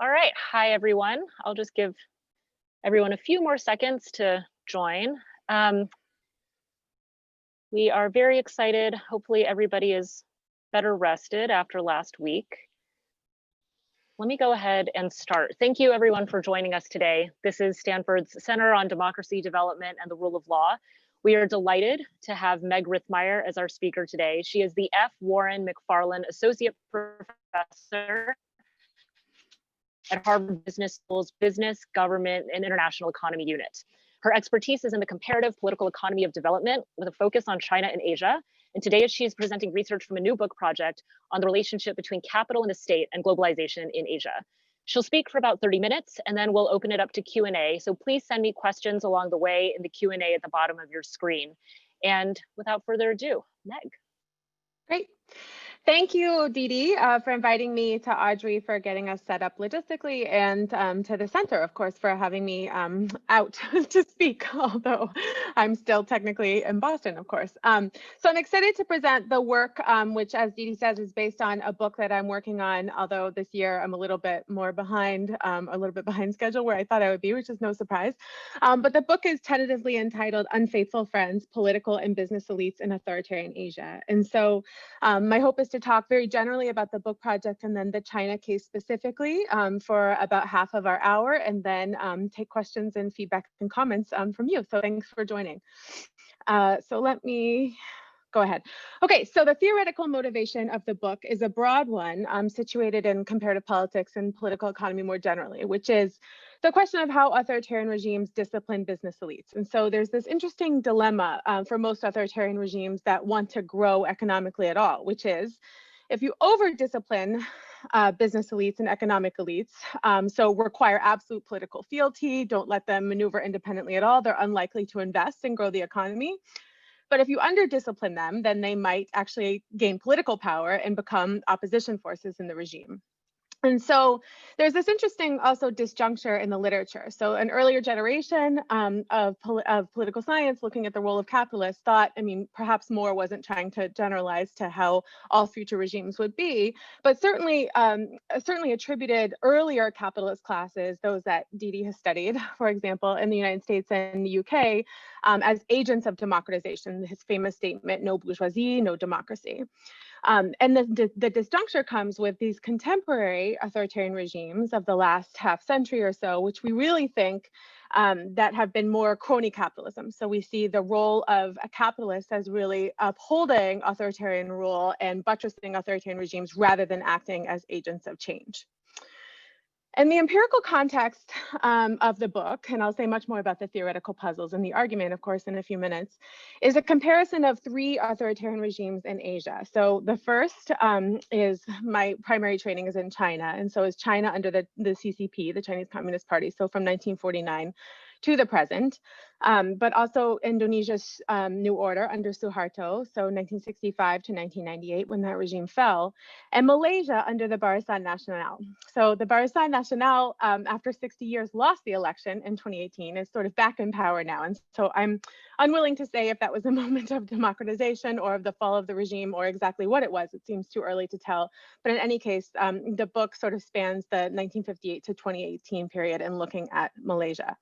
All right, hi everyone. I'll just give everyone a few more seconds to join. We are very excited. Hopefully everybody is better rested after last week. Let me go ahead and start. Thank you everyone for joining us today. This is Stanford's Center on Democracy, Development, and the Rule of Law. We are delighted to have Meg Rithmere as our speaker today. She is the F. Warren MacFarlan Associate Professor at Harvard Business School's Business, Government, and International Economy Unit. Her expertise is in the comparative political economy of development with a focus on China and Asia. And today she is presenting research from a new book project on the relationship between capital and the state and globalization in Asia. She'll speak for about 30 minutes and then we'll open it up to Q&A. So please send me questions along the way in the Q&A at the bottom of your screen. And without further ado, Meg. Great. Thank you, Dee Dee, for inviting me, to Audrey for getting us set up logistically, and to the center, of course, for having me out to speak, although I'm still technically in Boston, of course. So I'm excited to present the work, which, as Dee Dee says, is based on a book that I'm working on, although this year I'm a little bit more behind, schedule where I thought I would be, which is no surprise. But the book is tentatively entitled Unfaithful Friends, Political and Business Elites in Authoritarian Asia. And so my hope is to talk very generally about the book project and then the China case specifically for about half of our hour, and then take questions and feedback and comments from you. So thanks for joining. So let me go ahead. Okay, so the theoretical motivation of the book is a broad one situated in comparative politics and political economy more generally, which is the question of how authoritarian regimes discipline business elites. And so there's this interesting dilemma for most authoritarian regimes that want to grow economically at all, which is if you over-discipline business elites and economic elites, so require absolute political fealty, don't let them maneuver independently at all, they're unlikely to invest and grow the economy. But if you under-discipline them, then they might actually gain political power and become opposition forces in the regime. And so there's this interesting also disjuncture in the literature. So an earlier generation of political science looking at the role of capitalists thought, I mean, perhaps Moore wasn't trying to generalize to how all future regimes would be, but certainly attributed earlier capitalist classes, those that Dee Dee has studied, for example, in the United States and the UK, as agents of democratization, his famous statement, no bourgeoisie, no democracy. And the disjuncture comes with these contemporary authoritarian regimes of the last half century or so, which we really think that have been more crony capitalism. So we see the role of a capitalist as really upholding authoritarian rule and buttressing authoritarian regimes rather than acting as agents of change. And the empirical context of the book, and I'll say much more about the theoretical puzzles and the argument, of course, in a few minutes, is a comparison of three authoritarian regimes in Asia. So the first is my primary training is in China, and so is China under the CCP, the Chinese Communist Party, so from 1949 to the present, but also Indonesia's new order under Suharto, so 1965 to 1998 when that regime fell, and Malaysia under the Barisan Nasional. So the Barisan Nasional, after 60 years, lost the election in 2018, is sort of back in power now. And so I'm unwilling to say if that was a moment of democratization or of the fall of the regime or exactly what it was. It seems too early to tell. But in any case, the book sort of spans the 1958 to 2018 period and looking at Malaysia.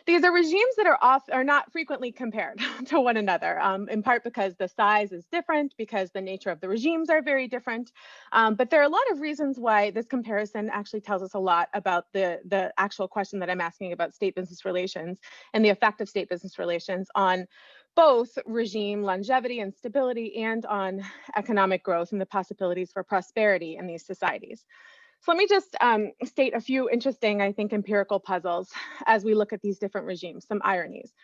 These are regimes that are not frequently compared to one another, in part because the size is different, because the nature of the regimes are very different. But there are a lot of reasons why this comparison actually tells us a lot about the actual question that I'm asking about state-business relations and the effect of state-business relations on both regime longevity and stability and on economic growth and the possibilities for prosperity in these societies. So let me just state a few interesting, I think, empirical puzzles as we look at these different regimes, some ironies.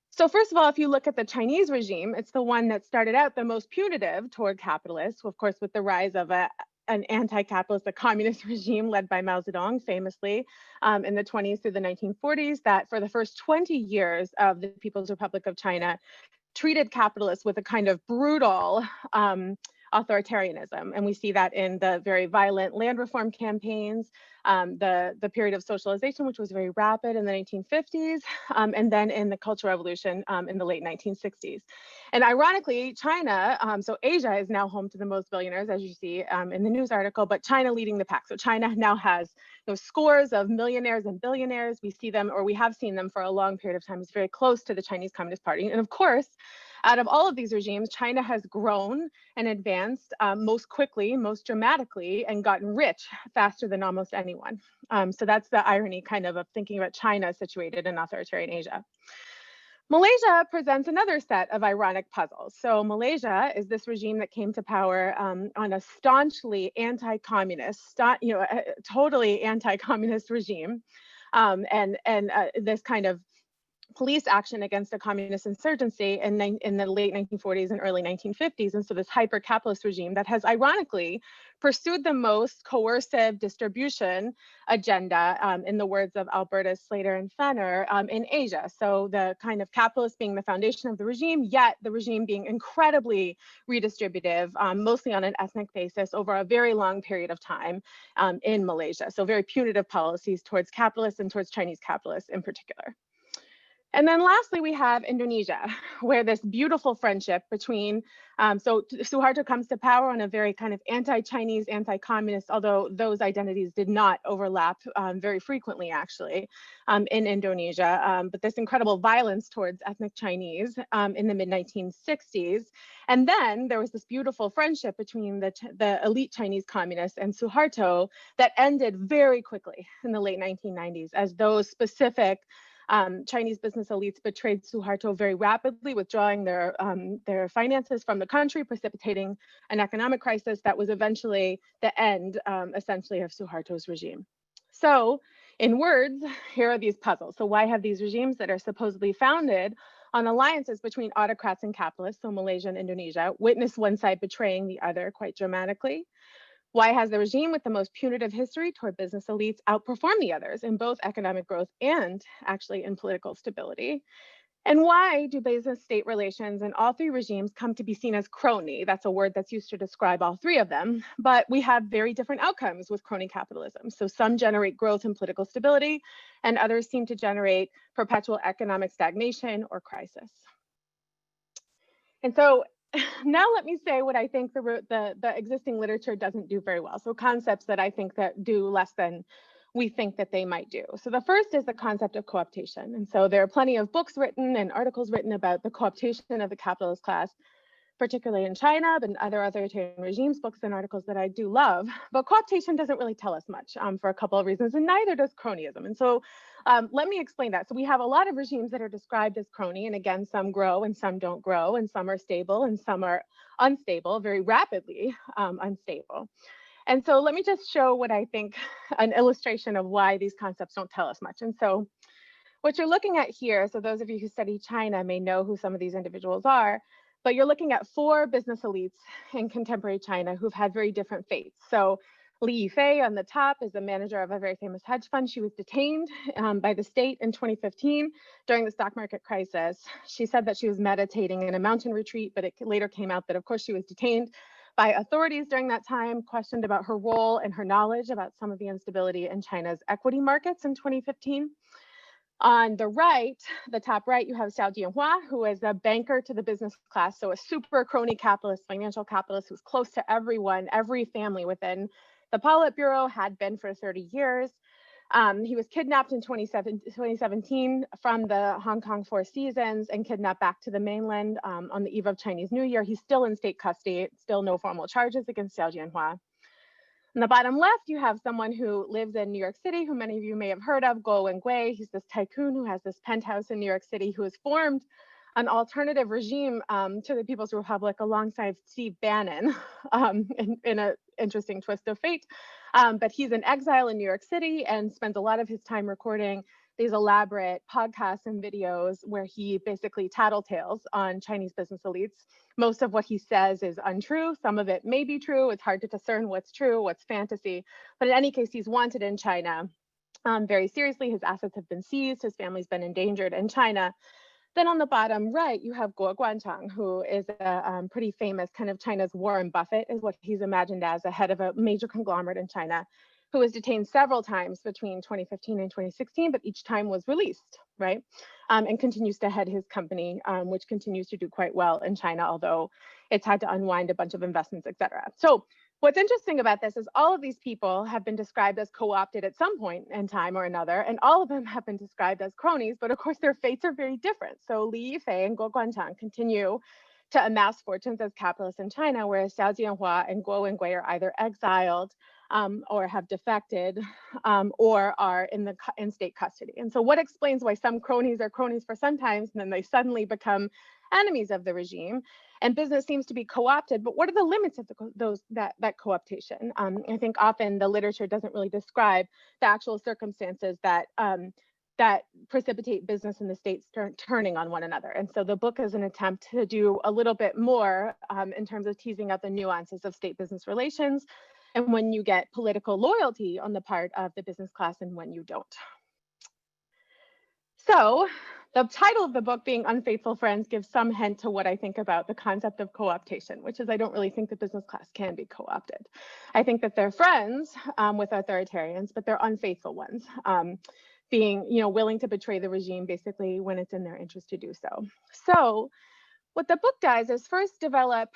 So first of all, if you look at the Chinese regime, it's the one that started out the most punitive toward capitalists, of course, with the rise of an anti-capitalist, a communist regime led by Mao Zedong, famously in the 20s through the 1940s, that for the first 20 years of the People's Republic of China, treated capitalists with a kind of brutal authoritarianism. And we see that in the very violent land reform campaigns, the period of socialization, which was very rapid in the 1950s, and then in the Cultural Revolution in the late 1960s. And ironically, China, so Asia is now home to the most billionaires, as you see in the news article, but China leading the pack. So China now has scores of millionaires and billionaires. We see them, or we have seen them for a long period of time. It's very close to the Chinese Communist Party. And of course, out of all of these regimes, China has grown and advanced most quickly, most dramatically, and gotten rich faster than almost anyone. So that's the irony kind of thinking about China situated in authoritarian Asia. Malaysia presents another set of ironic puzzles. So Malaysia is this regime that came to power on a staunchly anti-communist, totally anti-communist regime, and this kind of police action against a communist insurgency in the late 1940s and early 1950s. And so this hyper-capitalist regime that has ironically pursued the most coercive distribution agenda, in the words of Albertus, Slater, and Fenner, in Asia. So the kind of capitalist being the foundation of the regime, yet the regime being incredibly redistributive, mostly on an ethnic basis over a very long period of time in Malaysia. So very punitive policies towards capitalists and towards Chinese capitalists in particular. And then lastly, we have Indonesia, where this beautiful friendship between, so Suharto comes to power on a very kind of anti-Chinese, anti-communist, although those identities did not overlap very frequently, actually, in Indonesia. But this incredible violence towards ethnic Chinese in the mid-1960s. And then there was this beautiful friendship between the elite Chinese communists and Suharto that ended very quickly in the late 1990s as those specific Chinese business elites betrayed Suharto very rapidly, withdrawing their finances from the country, precipitating an economic crisis that was eventually the end, essentially, of Suharto's regime. So, in words, here are these puzzles. So why have these regimes that are supposedly founded on alliances between autocrats and capitalists, so Malaysia and Indonesia, witness one side betraying the other quite dramatically? Why has the regime with the most punitive history toward business elites outperformed the others in both economic growth and actually in political stability? And why do business-state relations in all three regimes come to be seen as crony? That's a word that's used to describe all three of them, but we have very different outcomes with crony capitalism. So some generate growth and political stability, and others seem to generate perpetual economic stagnation or crisis. And so now let me say what I think the existing literature doesn't do very well. So concepts that I think that do less than we think that they might do. So the first is the concept of co-optation. And so there are plenty of books written and articles written about the co-optation of the capitalist class, particularly in China, but in other authoritarian regimes, books and articles that I do love. But co-optation doesn't really tell us much for a couple of reasons, and neither does cronyism. And so let me explain that. So we have a lot of regimes that are described as crony, and again, some grow and some don't grow, and some are stable and some are unstable, very rapidly unstable. And so let me just show what I think an illustration of why these concepts don't tell us much. And so what you're looking at here, so those of you who study China may know who some of these individuals are, but you're looking at four business elites in contemporary China who've had very different fates. So Li Yifei on the top is the manager of a very famous hedge fund. She was detained by the state in 2015 during the stock market crisis. She said that she was meditating in a mountain retreat, but it later came out that, of course, she was detained by authorities during that time, questioned about her role and her knowledge about some of the instability in China's equity markets in 2015. On the right, the top right, you have Xiao Jianhua, who is a banker to the business class, so a super crony capitalist, financial capitalist who's close to everyone, every family within the Politburo, had been for 30 years. He was kidnapped in 2017 from the Hong Kong Four Seasons and kidnapped back to the mainland on the eve of Chinese New Year. He's still in state custody, still no formal charges against Xiao Jianhua. On the bottom left, you have someone who lives in New York City, who many of you may have heard of, Guo Wengui. He's this tycoon who has this penthouse in New York City, who has formed an alternative regime to the People's Republic alongside Steve Bannon in an interesting twist of fate. But he's in exile in New York City and spends a lot of his time recording these elaborate podcasts and videos where he basically tattletales on Chinese business elites. Most of what he says is untrue. Some of it may be true. It's hard to discern what's true, what's fantasy. But in any case, he's wanted in China very seriously. His assets have been seized. His family's been endangered in China. Then on the bottom right, you have Guo Guanzhang, who is a pretty famous kind of China's Warren Buffett, is what he's imagined as, a head of a major conglomerate in China, who was detained several times between 2015 and 2016, but each time was released, right? And continues to head his company, which continues to do quite well in China, although it's had to unwind a bunch of investments, et cetera. So what's interesting about this is all of these people have been described as co-opted at some point in time or another, and all of them have been described as cronies, but of course their fates are very different. So Li Yifei and Guo Guanzhang continue to amass fortunes as capitalists in China, whereas Xiao Jianhua and Guo Wengui are either exiled or have defected or are in state custody. And so what explains why some cronies are cronies for some times and then they suddenly become enemies of the regime, and business seems to be co-opted, but what are the limits of that co-optation? I think often the literature doesn't really describe the actual circumstances that precipitate business and the states turning on one another. And so the book is an attempt to do a little bit more in terms of teasing out the nuances of state-business relations and when you get political loyalty on the part of the business class and when you don't. So the title of the book being Unfaithful Friends gives some hint to what I think about the concept of co-optation, which is I don't really think the business class can be co-opted. I think that they're friends with authoritarians, but they're unfaithful ones, being willing to betray the regime basically when it's in their interest to do so. So what the book does is first develop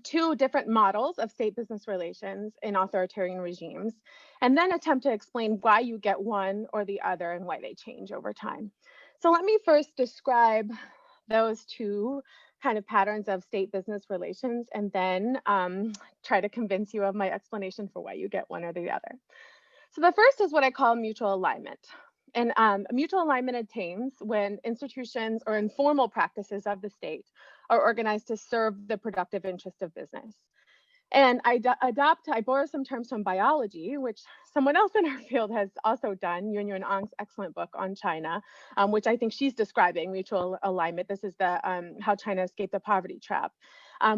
two different models of state-business relations in authoritarian regimes, and then attempt to explain why you get one or the other and why they change over time. So let me first describe those two kind of patterns of state-business relations, and then try to convince you of my explanation for why you get one or the other. So the first is what I call mutual alignment. And mutual alignment attains when institutions or informal practices of the state are organized to serve the productive interest of business. And I borrow some terms from biology, which someone else in our field has also done, Yuanyuan Ang's excellent book on China, which I think she's describing mutual alignment. This is the How China Escaped the Poverty Trap,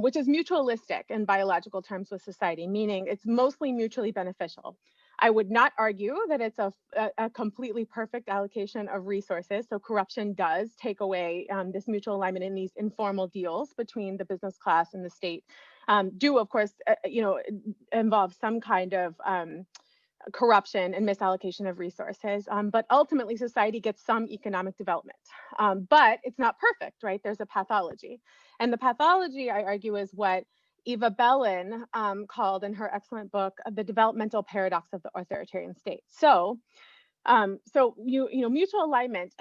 which is mutualistic in biological terms with society, meaning it's mostly mutually beneficial. I would not argue that it's a completely perfect allocation of resources. So corruption does take away this mutual alignment in these informal deals between the business class and the state. Do of course, involve some kind of corruption and misallocation of resources, but ultimately society gets some economic development. But it's not perfect, right? There's a pathology. And the pathology, I argue, is what Eva Bellin called in her excellent book, The Developmental Paradox of the Authoritarian State. So mutual alignment,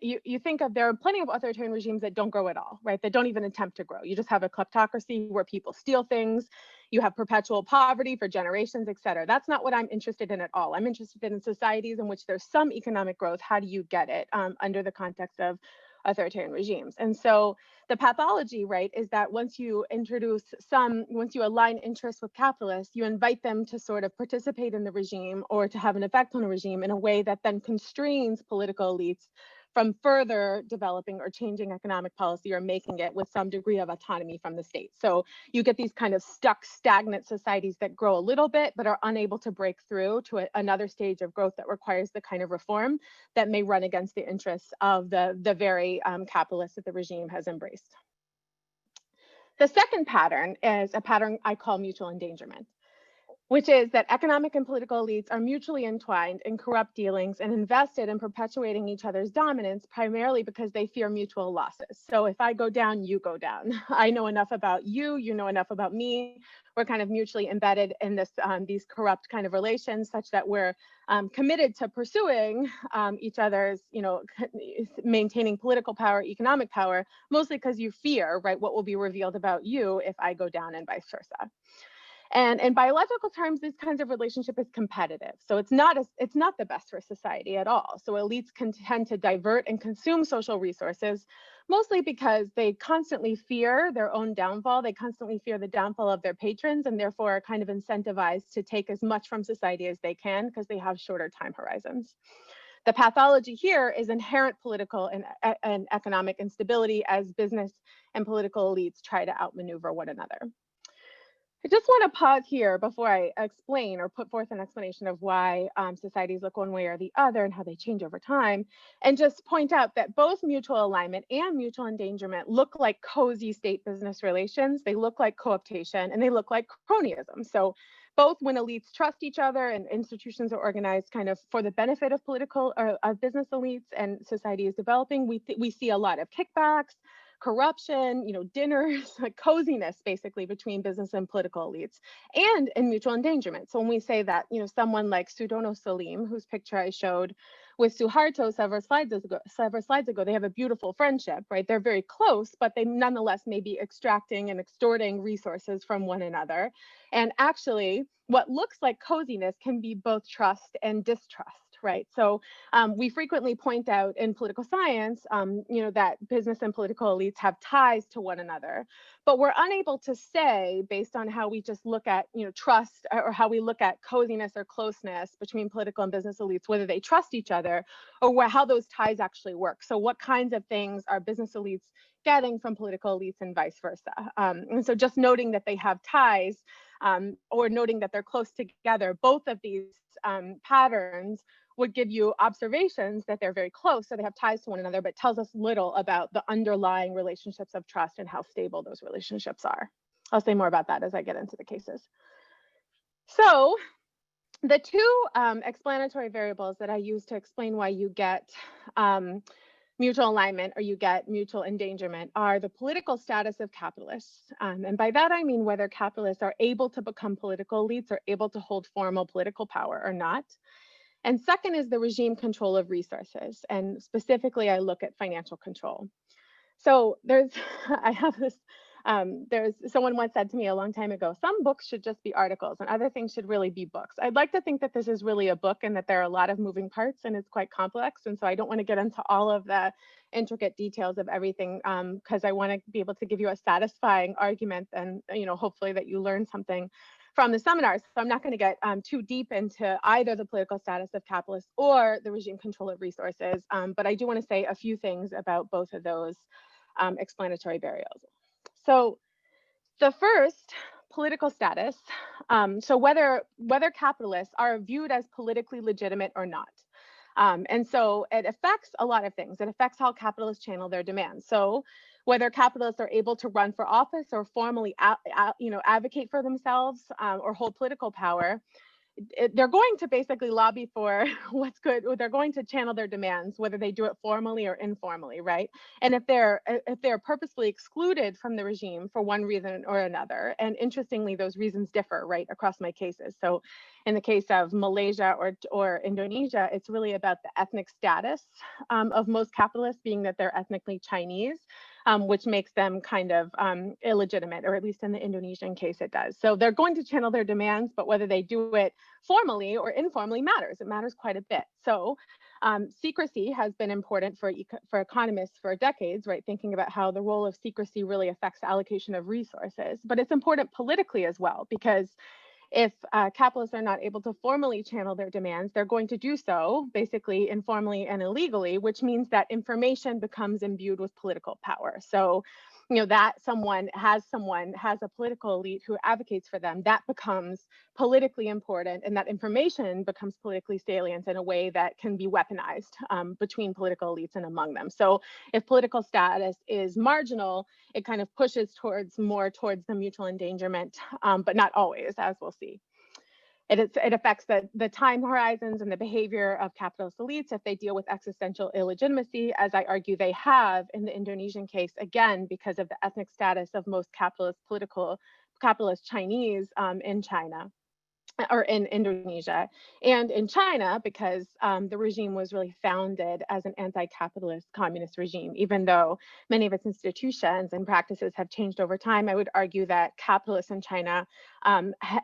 you think of, there are plenty of authoritarian regimes that don't grow at all, right? That don't even attempt to grow. You just have a kleptocracy where people steal things. You have perpetual poverty for generations, et cetera. That's not what I'm interested in at all. I'm interested in societies in which there's some economic growth. How do you get it under the context of authoritarian regimes? And so the pathology, right, is that once you align interests with capitalists, you invite them to sort of participate in the regime or to have an effect on the regime in a way that then constrains political elites from further developing or changing economic policy or making it with some degree of autonomy from the state. So you get these kind of stuck, stagnant societies that grow a little bit, but are unable to break through to another stage of growth that requires the kind of reform that may run against the interests of the very capitalists that the regime has embraced. The second pattern is a pattern I call mutual endangerment, which is that economic and political elites are mutually entwined in corrupt dealings and invested in perpetuating each other's dominance, primarily because they fear mutual losses. So if I go down, you go down. I know enough about you, you know enough about me. We're kind of mutually embedded in these corrupt kind of relations, such that we're committed to pursuing each other's, maintaining political power, economic power, mostly because you fear, right, what will be revealed about you if I go down and vice versa. And in biological terms, this kind of relationship is competitive. So it's not the best for society at all. So elites can tend to divert and consume social resources, mostly because they constantly fear their own downfall. They constantly fear the downfall of their patrons, and therefore are kind of incentivized to take as much from society as they can because they have shorter time horizons. The pathology here is inherent political and economic instability as business and political elites try to outmaneuver one another. I just want to pause here before I explain or put forth an explanation of why societies look one way or the other and how they change over time, and just point out that both mutual alignment and mutual endangerment look like cozy state-business relations. They look like cooptation, and they look like cronyism. So both when elites trust each other and institutions are organized kind of for the benefit of political or of business elites and society is developing, we see a lot of kickbacks, corruption, dinners, like coziness basically between business and political elites, and in mutual endangerment. So when we say that, someone like Sudono Salim, whose picture I showed with Suharto several slides ago, they have a beautiful friendship, right? They're very close, but they nonetheless may be extracting and extorting resources from one another. And actually, what looks like coziness can be both trust and distrust, right? So we frequently point out in political science, that business and political elites have ties to one another, but we're unable to say based on how we just look at, trust or how we look at coziness or closeness between political and business elites, whether they trust each other or how those ties actually work. So what kinds of things are business elites getting from political elites and vice versa? And so just noting that they have ties or noting that they're close together, both of these patterns would give you observations that they're very close, so they have ties to one another, but tells us little about the underlying relationships of trust and how stable those relationships are. I'll say more about that as I get into the cases. So the two explanatory variables that I use to explain why you get mutual alignment or you get mutual endangerment are the political status of capitalists. And by that, I mean whether capitalists are able to become political elites or able to hold formal political power or not. And second is the regime control of resources. And specifically, I look at financial control. So I have this, someone once said to me a long time ago, some books should just be articles and other things should really be books. I'd like to think that this is really a book and that there are a lot of moving parts and it's quite complex. And so I don't want to get into all of the intricate details of everything because I want to be able to give you a satisfying argument and, hopefully that you learn something from the seminars. So I'm not going to get too deep into either the political status of capitalists or the regime control of resources, but I do want to say a few things about both of those explanatory variables. So the first, political status, so whether capitalists are viewed as politically legitimate or not. And so it affects a lot of things. It affects how capitalists channel their demands. So whether capitalists are able to run for office or formally advocate for themselves or hold political power, they're going to basically lobby for what's good, or they're going to channel their demands, whether they do it formally or informally, right? And if they're purposefully excluded from the regime for one reason or another, and interestingly, those reasons differ, right, across my cases. So in the case of Malaysia or Indonesia, it's really about the ethnic status of most capitalists being that they're ethnically Chinese, which makes them kind of illegitimate, or at least in the Indonesian case it does. So they're going to channel their demands, but whether they do it formally or informally matters. It matters quite a bit. So secrecy has been important for economists for decades, right? Thinking about how the role of secrecy really affects the allocation of resources. But it's important politically as well, because if capitalists are not able to formally channel their demands, they're going to do so basically informally and illegally, which means that information becomes imbued with political power. So, that someone has a political elite who advocates for them, that becomes politically important, and that information becomes politically salient in a way that can be weaponized between political elites and among them. So if political status is marginal, it kind of pushes more towards the mutual endangerment, but not always, as we'll see. It affects the time horizons and the behavior of capitalist elites if they deal with existential illegitimacy, as I argue they have in the Indonesian case, again, because of the ethnic status of most capitalist Chinese in China, or in Indonesia, and in China, because the regime was really founded as an anti-capitalist communist regime. Even though many of its institutions and practices have changed over time, I would argue that capitalists in China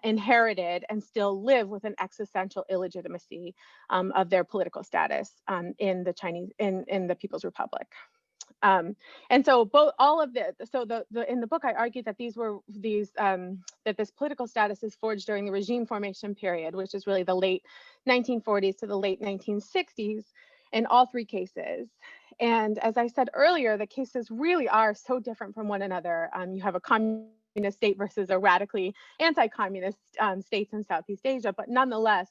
inherited and still live with an existential illegitimacy of their political status in the People's Republic. And so in the book, I argued that that this political status is forged during the regime formation period, which is really the late 1940s to the late 1960s in all three cases. And as I said earlier, the cases really are so different from one another. You have a communist state versus a radically anti-communist states in Southeast Asia. But nonetheless,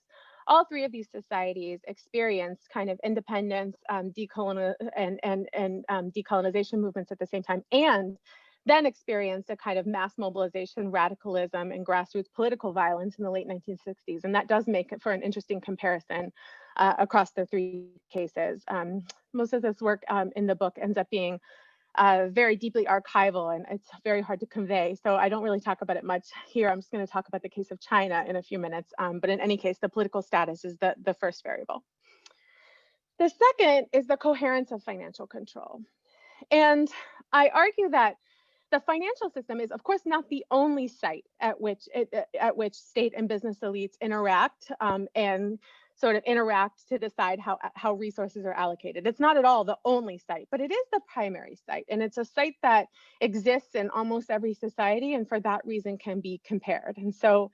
all three of these societies experienced kind of independence, decolonization movements at the same time, and then experienced a kind of mass mobilization, radicalism, and grassroots political violence in the late 1960s. And that does make it for an interesting comparison across the three cases. Most of this work in the book ends up being very deeply archival, and it's very hard to convey. So I don't really talk about it much here. I'm just going to talk about the case of China in a few minutes. But in any case, the political status is the first variable. The second is the coherence of financial control. And I argue that the financial system is, of course, not the only site at which state and business elites interact and sort of interact to decide how resources are allocated. It's not at all the only site, but it is the primary site. And it's a site that exists in almost every society, and for that reason can be compared. And so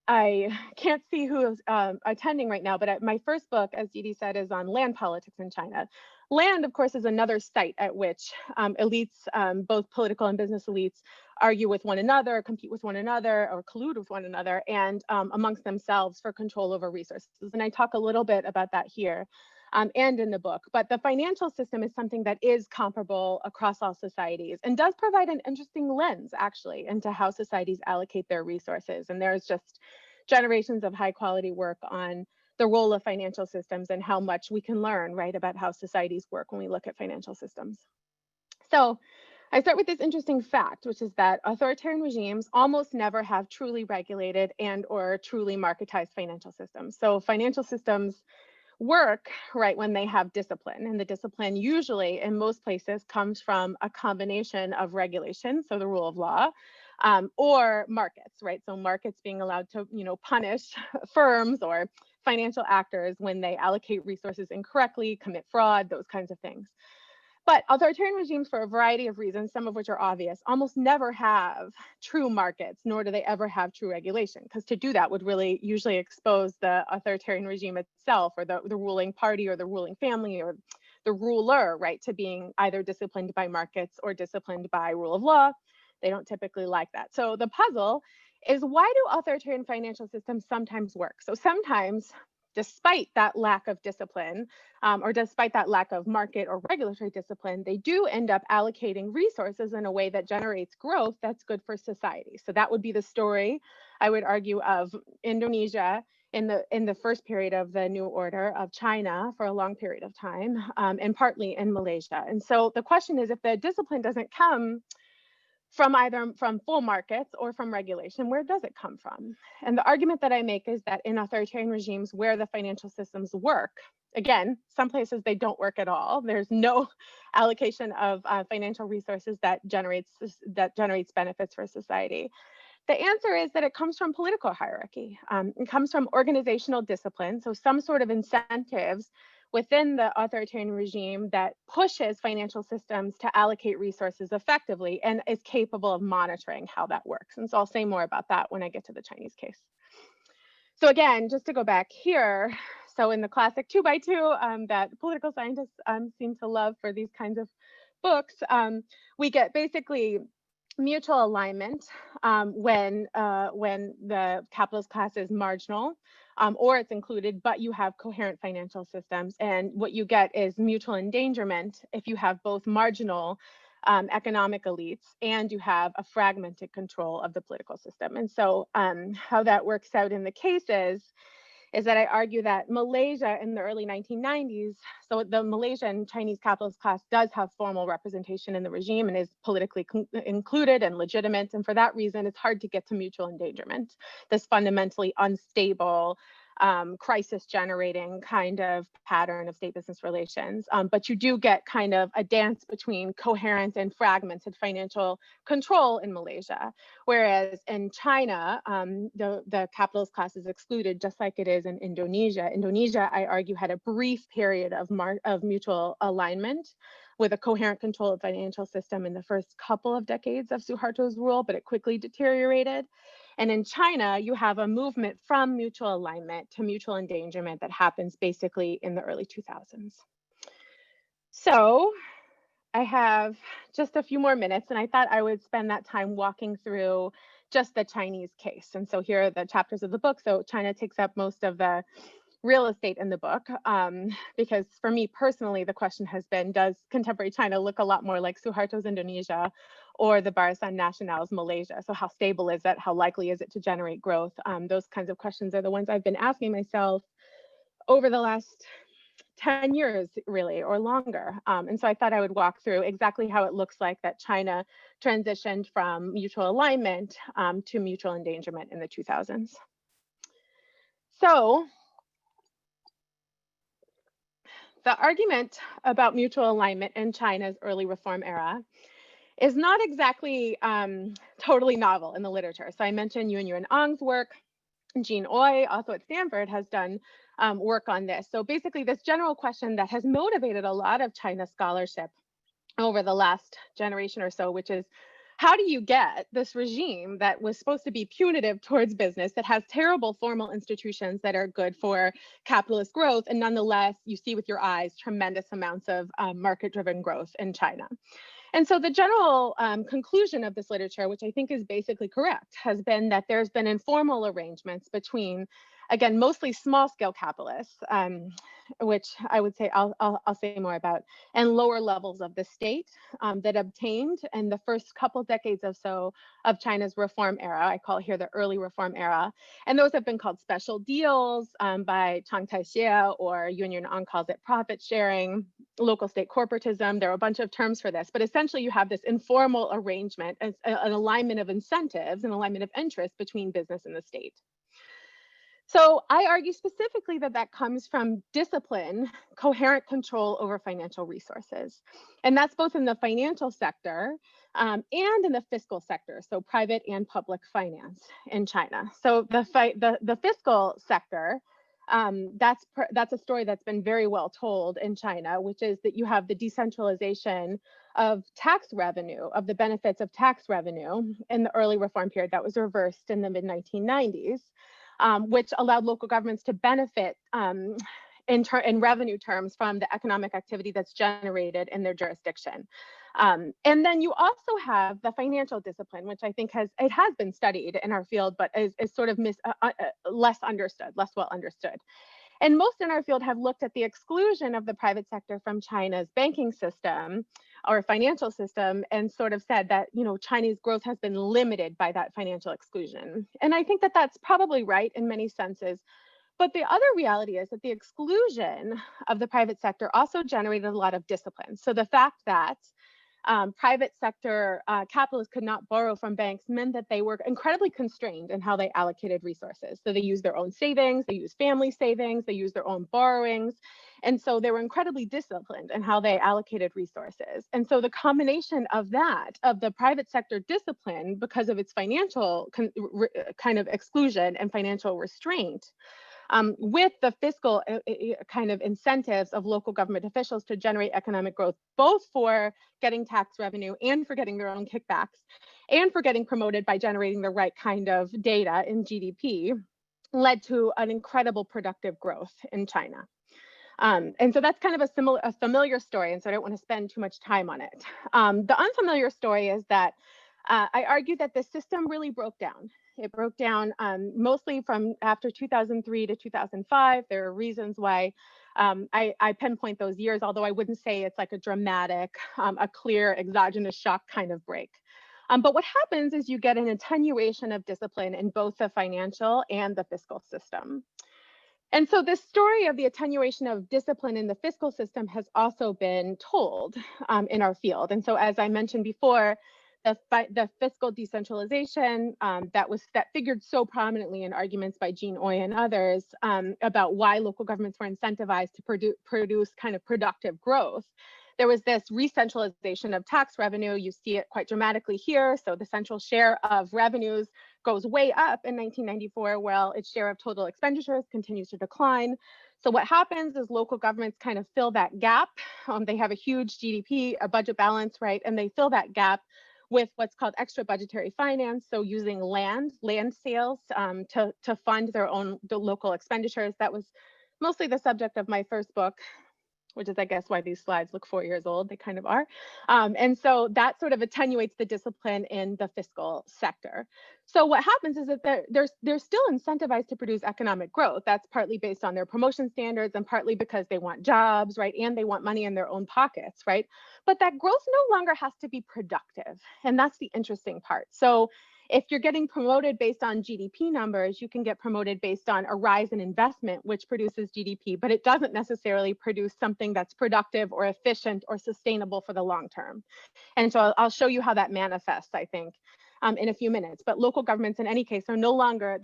I can't see who is attending right now, but my first book, as Didi said, is on land politics in China. Land, of course, is another site at which elites, both political and business elites, argue with one another, compete with one another, or collude with one another, and amongst themselves for control over resources. And I talk a little bit about that here and in the book. But the financial system is something that is comparable across all societies and does provide an interesting lens, actually, into how societies allocate their resources. And there's just generations of high quality work on the role of financial systems and how much we can learn, right, about how societies work when we look at financial systems. So I start with this interesting fact, which is that authoritarian regimes almost never have truly regulated and or truly marketized financial systems. So financial systems work, right, when they have discipline. And the discipline usually in most places comes from a combination of regulation, so the rule of law, or markets, right? So markets being allowed to, punish firms or financial actors when they allocate resources incorrectly, commit fraud, those kinds of things. But authoritarian regimes, for a variety of reasons, some of which are obvious, almost never have true markets, nor do they ever have true regulation, because to do that would really usually expose the authoritarian regime itself, or the ruling party or the ruling family or the ruler, right, to being either disciplined by markets or disciplined by rule of law. They don't typically like that. So the puzzle is, why do authoritarian financial systems sometimes work? So sometimes, despite that lack of discipline, or despite that lack of market or regulatory discipline, they do end up allocating resources in a way that generates growth that's good for society. So that would be the story, I would argue, of Indonesia in the first period of the New Order, of China for a long period of time, and partly in Malaysia. And so the question is, if the discipline doesn't come from either from full markets or from regulation, where does it come from? And the argument that I make is that in authoritarian regimes where the financial systems work, again, some places they don't work at all. There's no allocation of financial resources that generates benefits for society. The answer is that it comes from political hierarchy. It comes from organizational discipline, so some sort of incentives within the authoritarian regime that pushes financial systems to allocate resources effectively and is capable of monitoring how that works. And so I'll say more about that when I get to the Chinese case. So again, just to go back here, so in the classic 2x2 that political scientists seem to love for these kinds of books, we get basically mutual alignment when the capitalist class is marginal, or it's included, but you have coherent financial systems. And what you get is mutual endangerment if you have both marginal economic elites and you have a fragmented control of the political system. And so how that works out in the cases is that I argue that Malaysia in the early 1990s, so the Malaysian Chinese capitalist class does have formal representation in the regime and is politically included and legitimate. And for that reason, it's hard to get to mutual endangerment, this fundamentally unstable, crisis generating kind of pattern of state business relations. But you do get kind of a dance between coherent and fragmented financial control in Malaysia. Whereas in China, the capitalist class is excluded, just like it is in Indonesia. Indonesia, I argue, had a brief period of mutual alignment with a coherent control of financial system in the first couple of decades of Suharto's rule, but it quickly deteriorated. And in China, you have a movement from mutual alignment to mutual endangerment that happens basically in the early 2000s. So I have just a few more minutes, and I thought I would spend that time walking through just the Chinese case. And so here are the chapters of the book. So China takes up most of the real estate in the book, because for me personally, the question has been, does contemporary China look a lot more like Suharto's Indonesia or the Barisan Nasional's Malaysia? So how stable is it? How likely is it to generate growth? Those kinds of questions are the ones I've been asking myself over the last 10 years, really, or longer. And so I thought I would walk through exactly how it looks like that China transitioned from mutual alignment to mutual endangerment in the 2000s. So the argument about mutual alignment in China's early reform era is not exactly totally novel in the literature. So I mentioned Yuan Ang's work. Jean Oy, also at Stanford, has done work on this. So basically, this general question that has motivated a lot of China scholarship over the last generation or so, which is, how do you get this regime that was supposed to be punitive towards business, that has terrible formal institutions that are good for capitalist growth, and nonetheless, you see with your eyes tremendous amounts of market-driven growth in China? And so the general conclusion of this literature, which I think is basically correct, has been that there's been informal arrangements between, again, mostly small-scale capitalists, which I would say I'll say more about, and lower levels of the state that obtained in the first couple decades or so of China's reform era. I call it here the early reform era. And those have been called special deals by Chiang Kai-shek, or Yuan Ang calls it profit sharing, local state corporatism. There are a bunch of terms for this, but essentially you have this informal arrangement, an alignment of incentives, an alignment of interest between business and the state. So I argue specifically that that comes from discipline, coherent control over financial resources. And that's both in the financial sector and in the fiscal sector, so private and public finance in China. So the fiscal sector, that's a story that's been very well told in China, which is that you have the decentralization of tax revenue, of the benefits of tax revenue in the early reform period that was reversed in the mid-1990s. Which allowed local governments to benefit in revenue terms from the economic activity that's generated in their jurisdiction. And then you also have the financial discipline, which I think has been studied in our field, but is sort of less well understood. And most in our field have looked at the exclusion of the private sector from China's banking system or financial system, and sort of said that, Chinese growth has been limited by that financial exclusion. And I think that that's probably right in many senses. But the other reality is that the exclusion of the private sector also generated a lot of discipline. So the fact that private sector capitalists could not borrow from banks meant that they were incredibly constrained in how they allocated resources. So they used their own savings, they used family savings, they used their own borrowings. And so they were incredibly disciplined in how they allocated resources. And so the combination of that, of the private sector discipline because of its financial kind of exclusion and financial restraint, with the fiscal kind of incentives of local government officials to generate economic growth, both for getting tax revenue and for getting their own kickbacks, and for getting promoted by generating the right kind of data in GDP, led to an incredible productive growth in China. And so that's kind of a familiar story, and so I don't want to spend too much time on it. The unfamiliar story is that I argue that the system really broke down. It broke down mostly from after 2003 to 2005. There are reasons why I pinpoint those years, although I wouldn't say it's like a dramatic, a clear exogenous shock kind of break. But what happens is you get an attenuation of discipline in both the financial and the fiscal system. And so this story of the attenuation of discipline in the fiscal system has also been told in our field. And so as I mentioned before, the fiscal decentralization that figured so prominently in arguments by Jean Oy and others about why local governments were incentivized to produce kind of productive growth. There was this re-centralization of tax revenue. You see it quite dramatically here. So the central share of revenues goes way up in 1994, while its share of total expenditures continues to decline. So what happens is local governments kind of fill that gap. They have a huge GDP, a budget balance, right? And they fill that gap with what's called extra budgetary finance. So using land sales to fund their own local expenditures. That was mostly the subject of my first book, which is, I guess, why these slides look 4 years old. They kind of are. And so that sort of attenuates the discipline in the fiscal sector. So what happens is that they're still incentivized to produce economic growth. That's partly based on their promotion standards and partly because they want jobs, right? And they want money in their own pockets, right? But that growth no longer has to be productive. And that's the interesting part. So if you're getting promoted based on GDP numbers, you can get promoted based on a rise in investment, which produces GDP, but it doesn't necessarily produce something that's productive or efficient or sustainable for the long term. And so I'll show you how that manifests, I think, in a few minutes. But local governments, in any case, they no longer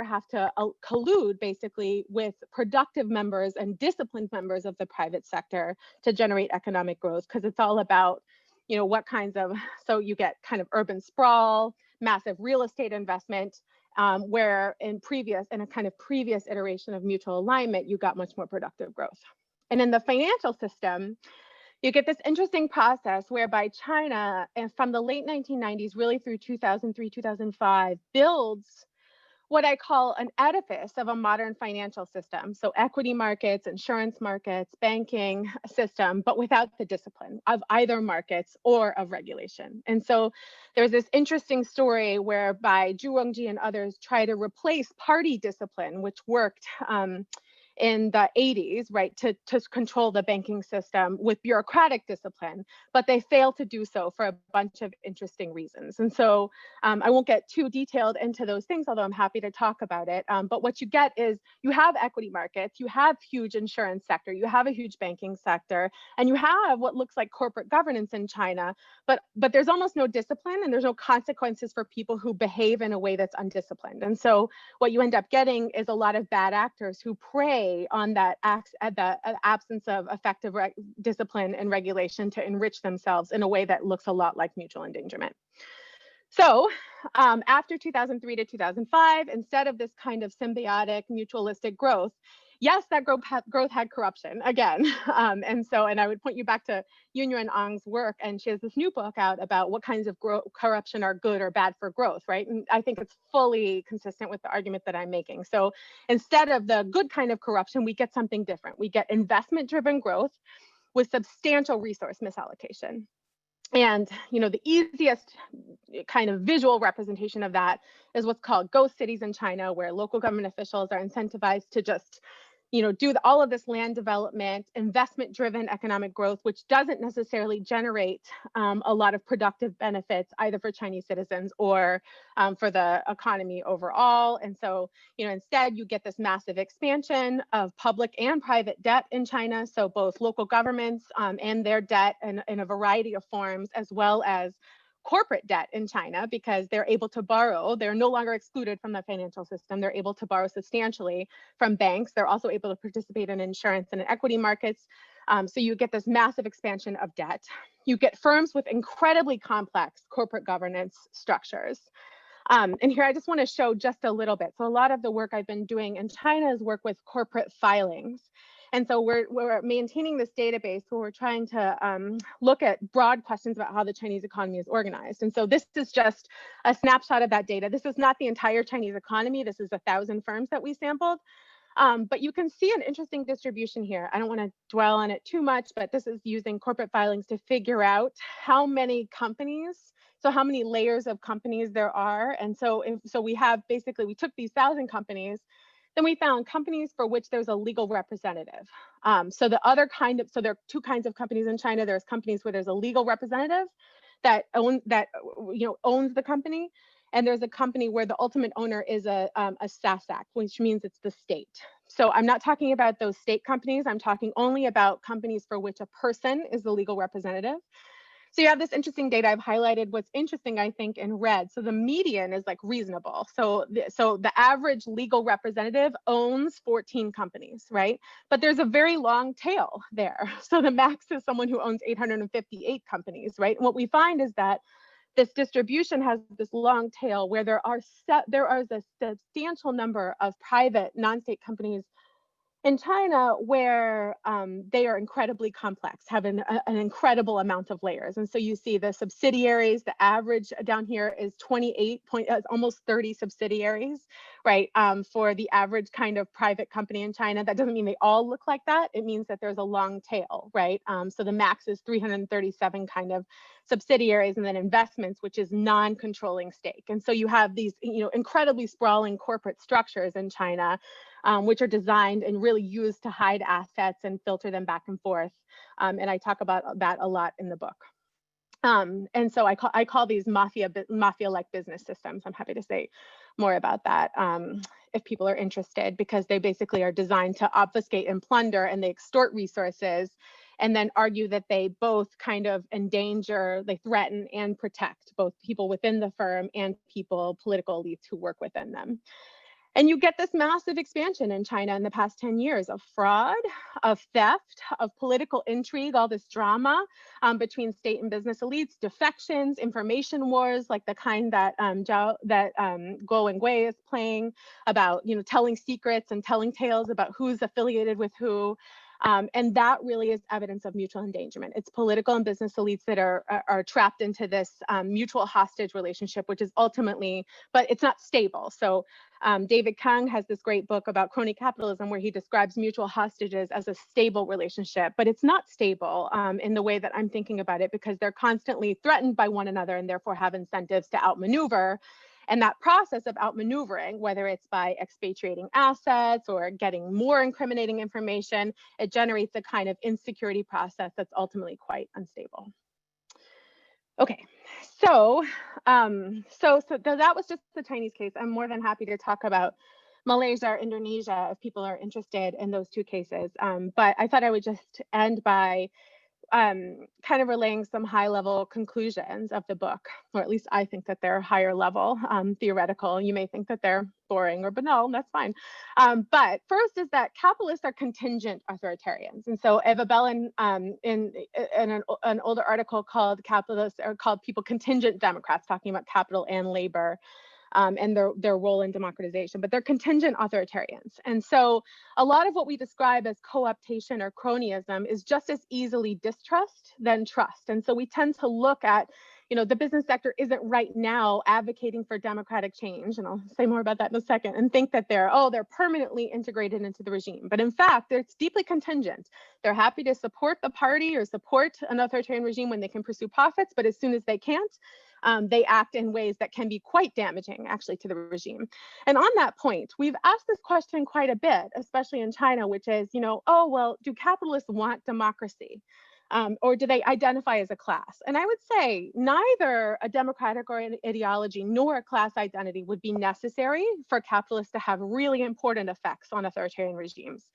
have to collude basically with productive members and disciplined members of the private sector to generate economic growth, because it's all about, you know, what kinds of, so you get kind of urban sprawl, massive real estate investment, where in a kind of previous iteration of mutual alignment, you got much more productive growth. And in the financial system, you get this interesting process whereby China, and from the late 1990s, really through 2003, 2005, builds what I call an edifice of a modern financial system. So equity markets, insurance markets, banking system, but without the discipline of either markets or of regulation. And so there's this interesting story whereby Zhu Rongji and others try to replace party discipline, which worked in the 80s, right, to control the banking system with bureaucratic discipline, but they failed to do so for a bunch of interesting reasons. And so I won't get too detailed into those things, although I'm happy to talk about it. But what you get is you have equity markets, you have huge insurance sector, you have a huge banking sector, and you have what looks like corporate governance in China, but there's almost no discipline and there's no consequences for people who behave in a way that's undisciplined. And so what you end up getting is a lot of bad actors who prey on that absence of effective discipline and regulation to enrich themselves in a way that looks a lot like mutual endangerment. So after 2003 to 2005, instead of this kind of symbiotic mutualistic growth, yes, that growth had corruption again. And I would point you back to Yunyuan Ang's work, and she has this new book out about what kinds of corruption are good or bad for growth, right? And I think it's fully consistent with the argument that I'm making. So instead of the good kind of corruption, we get something different. We get investment-driven growth with substantial resource misallocation. And, you know, the easiest kind of visual representation of that is what's called ghost cities in China, where local government officials are incentivized to just, you know, do all of this land development, investment-driven economic growth, which doesn't necessarily generate a lot of productive benefits either for Chinese citizens or for the economy overall. And so, you know, instead you get this massive expansion of public and private debt in China. So both local governments and their debt in a variety of forms, as well as corporate debt in China, because they're able to borrow. They're no longer excluded from the financial system. They're able to borrow substantially from banks. They're also able to participate in insurance and in equity markets. So you get this massive expansion of debt. You get firms with incredibly complex corporate governance structures. And here I just want to show just a little bit. So a lot of the work I've been doing in China is work with corporate filings. And so we're maintaining this database where we're trying to look at broad questions about how the Chinese economy is organized. And so this is just a snapshot of that data. This is not the entire Chinese economy. This is 1,000 firms that we sampled. But you can see an interesting distribution here. I don't want to dwell on it too much, but this is using corporate filings to figure out how many companies, so how many layers of companies there are. And so we took these 1,000 companies. Then we found companies for which there's a legal representative. So there are two kinds of companies in China. There's companies where there's a legal representative that owns the company, and there's a company where the ultimate owner is a SASAC, which means it's the state. So I'm not talking about those state companies. I'm talking only about companies for which a person is the legal representative. So you have this interesting data. I've highlighted what's interesting, I think, in red. So the median is like reasonable. So the average legal representative owns 14 companies, right? But there's a very long tail there. So the max is someone who owns 858 companies, right? And what we find is that this distribution has this long tail where there are a substantial number of private non-state companies In China, where they are incredibly complex, have an incredible amount of layers. And so you see the subsidiaries, the average down here is 28 point, almost 30 subsidiaries, right? For the average kind of private company in China. That doesn't mean they all look like that. It means that there's a long tail, right? So the max is 337 kind of subsidiaries, and then investments, which is non-controlling stake. And so you have these, incredibly sprawling corporate structures in China, which are designed and really used to hide assets and filter them back and forth. And I talk about that a lot in the book. And so I call these mafia-like business systems. I'm happy to say more about that if people are interested, because they basically are designed to obfuscate and plunder, and they extort resources, and then argue that they both kind of endanger, they threaten and protect both people within the firm and political elites who work within them. And you get this massive expansion in China in the past 10 years of fraud, of theft, of political intrigue, all this drama between state and business elites, defections, information wars, like the kind that Guo Wengui is playing, about telling secrets and telling tales about who's affiliated with who. And that really is evidence of mutual endangerment. It's political and business elites that are trapped into this mutual hostage relationship, which is ultimately, but it's not stable. So David Kang has this great book about crony capitalism, where he describes mutual hostages as a stable relationship, but it's not stable in the way that I'm thinking about it, because they're constantly threatened by one another and therefore have incentives to outmaneuver. And that process of outmaneuvering, whether it's by expatriating assets or getting more incriminating information, it generates a kind of insecurity process that's ultimately quite unstable. Okay, so that was just the Chinese case. I'm more than happy to talk about Malaysia or Indonesia if people are interested in those two cases. But I thought I would just end by kind of relaying some high-level conclusions of the book, or at least I think that they're higher level, theoretical. You may think that they're boring or banal, that's fine. But first is that capitalists are contingent authoritarians. And so Eva Bellin, in an older article called Capitalists, or called people contingent Democrats, talking about capital and labor, and their role in democratization, but they're contingent authoritarians. And so a lot of what we describe as co-optation or cronyism is just as easily distrust than trust. And so we tend to look at, the business sector isn't right now advocating for democratic change, and I'll say more about that in a second, and think that they're permanently integrated into the regime. But in fact, it's deeply contingent. They're happy to support the party or support an authoritarian regime when they can pursue profits, but as soon as they can't, they act in ways that can be quite damaging, actually, to the regime. And on that point, we've asked this question quite a bit, especially in China, which is, do capitalists want democracy? Or do they identify as a class? And I would say neither a democratic or an ideology nor a class identity would be necessary for capitalists to have really important effects on authoritarian regimes.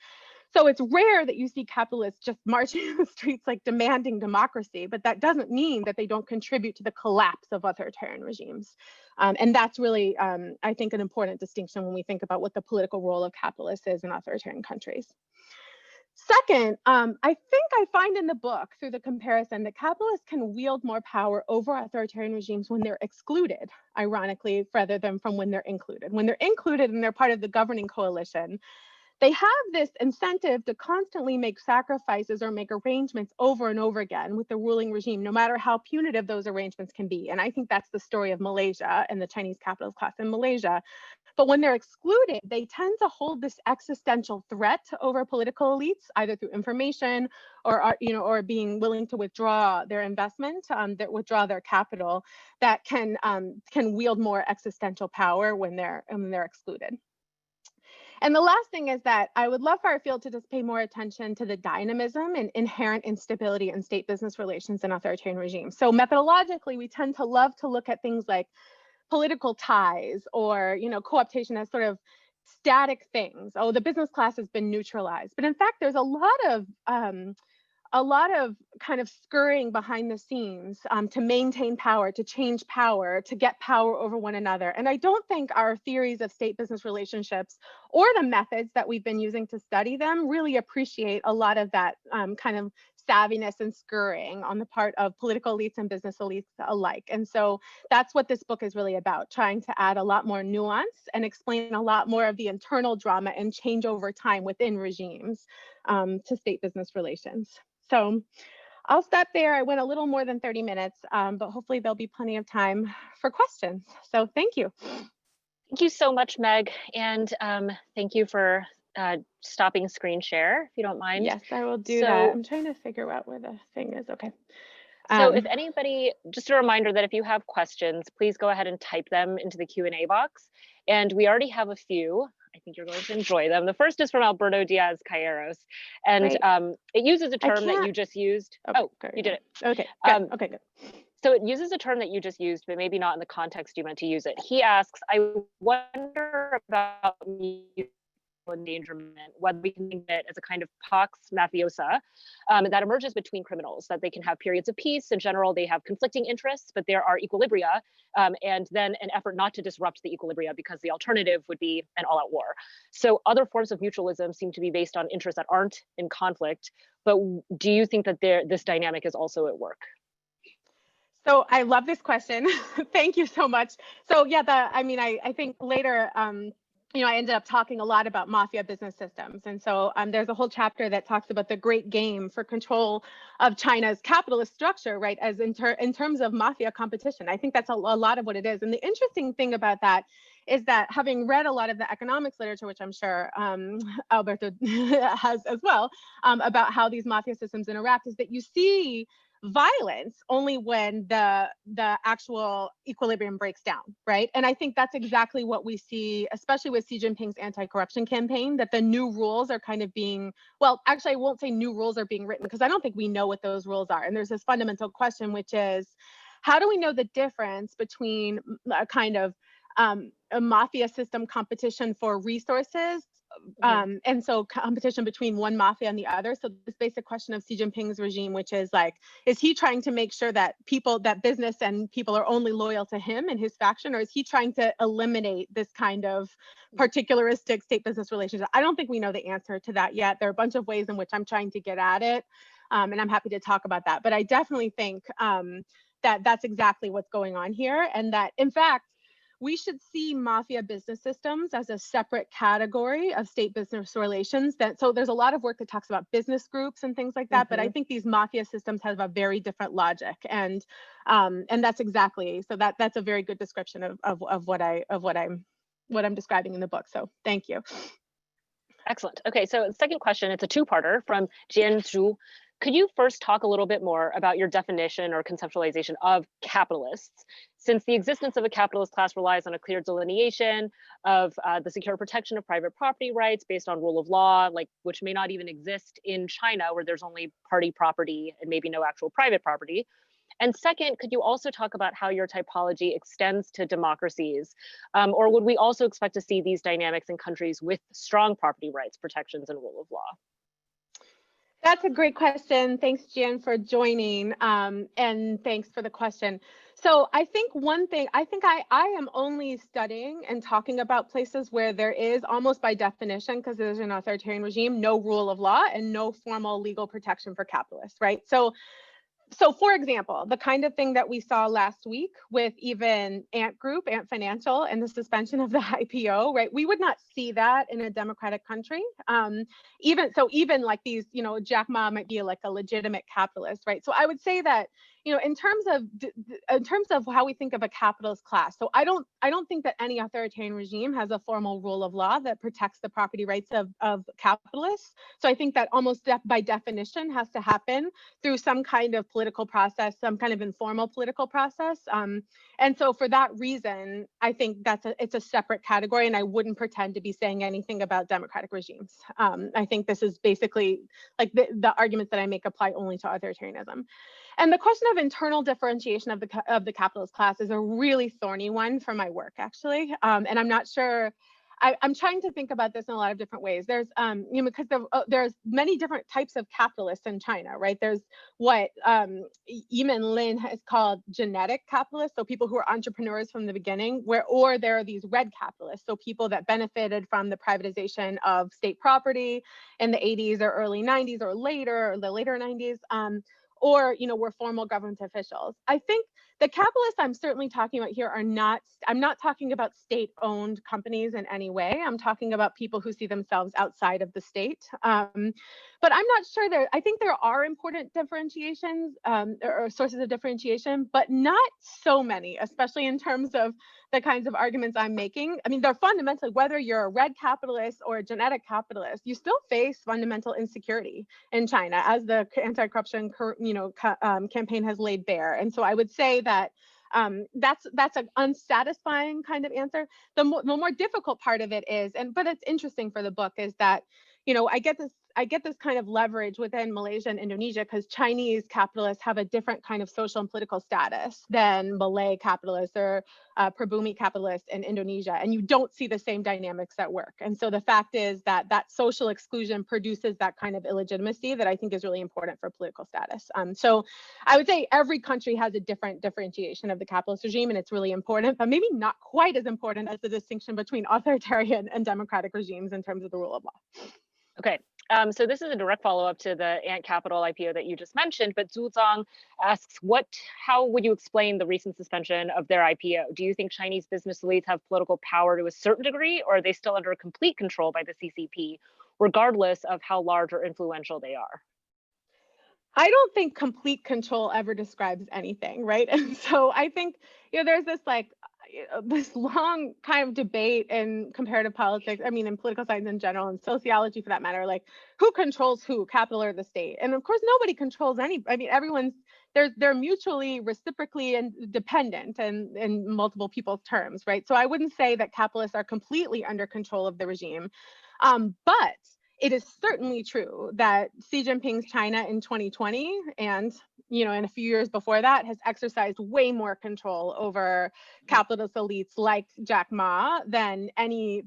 So it's rare that you see capitalists just marching in the streets like demanding democracy, but that doesn't mean that they don't contribute to the collapse of authoritarian regimes. And that's really, I think, an important distinction when we think about what the political role of capitalists is in authoritarian countries. Second, I think I find in the book, through the comparison, that capitalists can wield more power over authoritarian regimes when they're excluded, ironically, rather than from when they're included. When they're included and they're part of the governing coalition, they have this incentive to constantly make sacrifices or make arrangements over and over again with the ruling regime, no matter how punitive those arrangements can be. And I think that's the story of Malaysia and the Chinese capitalist class in Malaysia. But when they're excluded, they tend to hold this existential threat over political elites, either through information or being willing to withdraw their investment, that withdraw their capital, that can wield more existential power when they're excluded. And the last thing is that I would love for our field to just pay more attention to the dynamism and inherent instability in state business relations in authoritarian regimes. So methodologically, we tend to love to look at things like political ties or, co-optation as sort of static things. Oh, the business class has been neutralized. But in fact, there's a lot of kind of scurrying behind the scenes to maintain power, to change power, to get power over one another. And I don't think our theories of state business relationships or the methods that we've been using to study them really appreciate a lot of that kind of savviness and scurrying on the part of political elites and business elites alike. And so that's what this book is really about, trying to add a lot more nuance and explain a lot more of the internal drama and change over time within regimes to state business relations. So I'll stop there. I went a little more than 30 minutes, but hopefully there'll be plenty of time for questions. So thank you. Thank you so much, Meg. And thank you for stopping screen share, if you don't mind. Yes, I will do that. I'm trying to figure out where the thing is. Okay. So if anybody, just a reminder that if you have questions, please go ahead and type them into the Q&A box. And we already have a few. I think you're going to enjoy them. The first is from Alberto Diaz Calleros, and it uses a term that you just used. Oh, you did it. Okay, good. Okay, good. So it uses a term that you just used, but maybe not in the context you meant to use it. He asks, I wonder about endangerment, whether we can think of it as a kind of pax mafiosa that emerges between criminals, that they can have periods of peace. In general, they have conflicting interests, but there are equilibria, and then an effort not to disrupt the equilibria, because the alternative would be an all-out war. So other forms of mutualism seem to be based on interests that aren't in conflict, but do you think that this dynamic is also at work? So I love this question. Thank you so much. So yeah, I think later, I ended up talking a lot about mafia business systems. And so there's a whole chapter that talks about the great game for control of China's capitalist structure, right, as in terms of mafia competition. I think that's a lot of what it is. And the interesting thing about that is that, having read a lot of the economics literature, which I'm sure Alberto has as well, about how these mafia systems interact, is that you see violence only when the actual equilibrium breaks down, right? And I think that's exactly what we see, especially with Xi Jinping's anti-corruption campaign, that the new rules are kind of being, well, actually, I won't say new rules are being written, because I don't think we know what those rules are. And there's this fundamental question, which is, how do we know the difference between a kind of a mafia system competition for resources, and so competition between one mafia and the other? So this basic question of Xi Jinping's regime, which is like, is he trying to make sure that business and people are only loyal to him and his faction, or is he trying to eliminate this kind of particularistic state business relationship? I don't think we know the answer to that yet. There are a bunch of ways in which I'm trying to get at it, and I'm happy to talk about that. But I definitely think that that's exactly what's going on here, and that, in fact, we should see mafia business systems as a separate category of state business relations. So there's a lot of work that talks about business groups and things like that, but I think these mafia systems have a very different logic, and that's exactly, so that's a very good description of what I'm describing in the book. So thank you. Excellent. Okay, so the second question, it's a two-parter from Jian Zhu. Could you first talk a little bit more about your definition or conceptualization of capitalists, since the existence of a capitalist class relies on a clear delineation of the secure protection of private property rights based on rule of law, which may not even exist in China, where there's only party property and maybe no actual private property. And second, could you also talk about how your typology extends to democracies? Or would we also expect to see these dynamics in countries with strong property rights protections and rule of law? That's a great question. Thanks, Jan, for joining, and thanks for the question. So I think one thing, I am only studying and talking about places where there is, almost by definition, because there's an authoritarian regime, no rule of law and no formal legal protection for capitalists, right? So for example, the kind of thing that we saw last week with even Ant Financial, and the suspension of the IPO, right? We would not see that in a democratic country. Even like these, Jack Ma might be like a legitimate capitalist, right? So I would say that, in terms of how we think of a capitalist class, so I don't think that any authoritarian regime has a formal rule of law that protects the property rights of capitalists. So I think that almost by definition has to happen through some kind of political process, some kind of informal political process. And so for that reason, I think it's a separate category, and I wouldn't pretend to be saying anything about democratic regimes. I think this is basically like the arguments that I make apply only to authoritarianism. And the question of internal differentiation of the capitalist class is a really thorny one for my work, actually. And I'm not sure I'm trying to think about this in a lot of different ways. There's, because there's many different types of capitalists in China, right? There's what Yimin Lin has called genetic capitalists, so people who are entrepreneurs from the beginning, or there are these red capitalists, so people that benefited from the privatization of state property in the 80s or early 90s or later, or the later 90s, or were formal government officials. I think the capitalists I'm certainly talking about here are not, I'm not talking about state-owned companies in any way. I'm talking about people who see themselves outside of the state. But I'm not sure there, I think there are important differentiations or sources of differentiation, but not so many, especially in terms of the kinds of arguments I'm making. I mean, they're fundamentally, whether you're a red capitalist or a genetic capitalist, you still face fundamental insecurity in China, as the anti-corruption campaign has laid bare. And so I would say that that's an unsatisfying kind of answer. The more difficult part of it is, but it's interesting for the book, is that I get this kind of leverage within Malaysia and Indonesia because Chinese capitalists have a different kind of social and political status than Malay capitalists or Pribumi capitalists in Indonesia, and you don't see the same dynamics at work. And so the fact is that that social exclusion produces that kind of illegitimacy that I think is really important for political status. So I would say every country has a different differentiation of the capitalist regime, and it's really important, but maybe not quite as important as the distinction between authoritarian and democratic regimes in terms of the rule of law. Okay, so this is a direct follow-up to the Ant Capital IPO that you just mentioned, but Zhu Zhang asks, how would you explain the recent suspension of their IPO? Do you think Chinese business elites have political power to a certain degree, or are they still under complete control by the CCP, regardless of how large or influential they are? I don't think complete control ever describes anything, right? And so I think, there's this long kind of debate in comparative politics, I mean, in political science in general, and sociology for that matter, like who controls who, capital or the state? And of course, nobody controls any, I mean, everyone's, they're mutually reciprocally and dependent and in multiple people's terms, right? So I wouldn't say that capitalists are completely under control of the regime, but it is certainly true that Xi Jinping's China in 2020 and in a few years before that has exercised way more control over capitalist elites like Jack Ma than any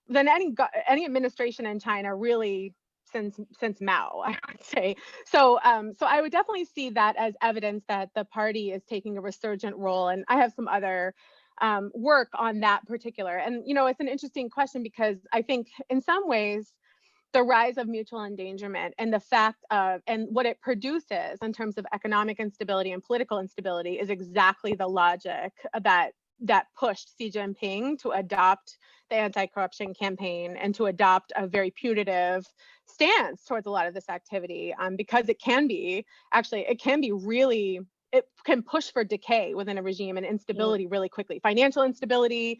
administration in China really since Mao, I would say. So so I would definitely see that as evidence that the party is taking a resurgent role. And I have some other work on that particular. And, it's an interesting question because I think in some ways, the rise of mutual endangerment and the fact of, and what it produces in terms of economic instability and political instability is exactly the logic that pushed Xi Jinping to adopt the anti-corruption campaign and to adopt a very punitive stance towards a lot of this activity, because it can be really, it can push for decay within a regime and instability really quickly. Financial instability,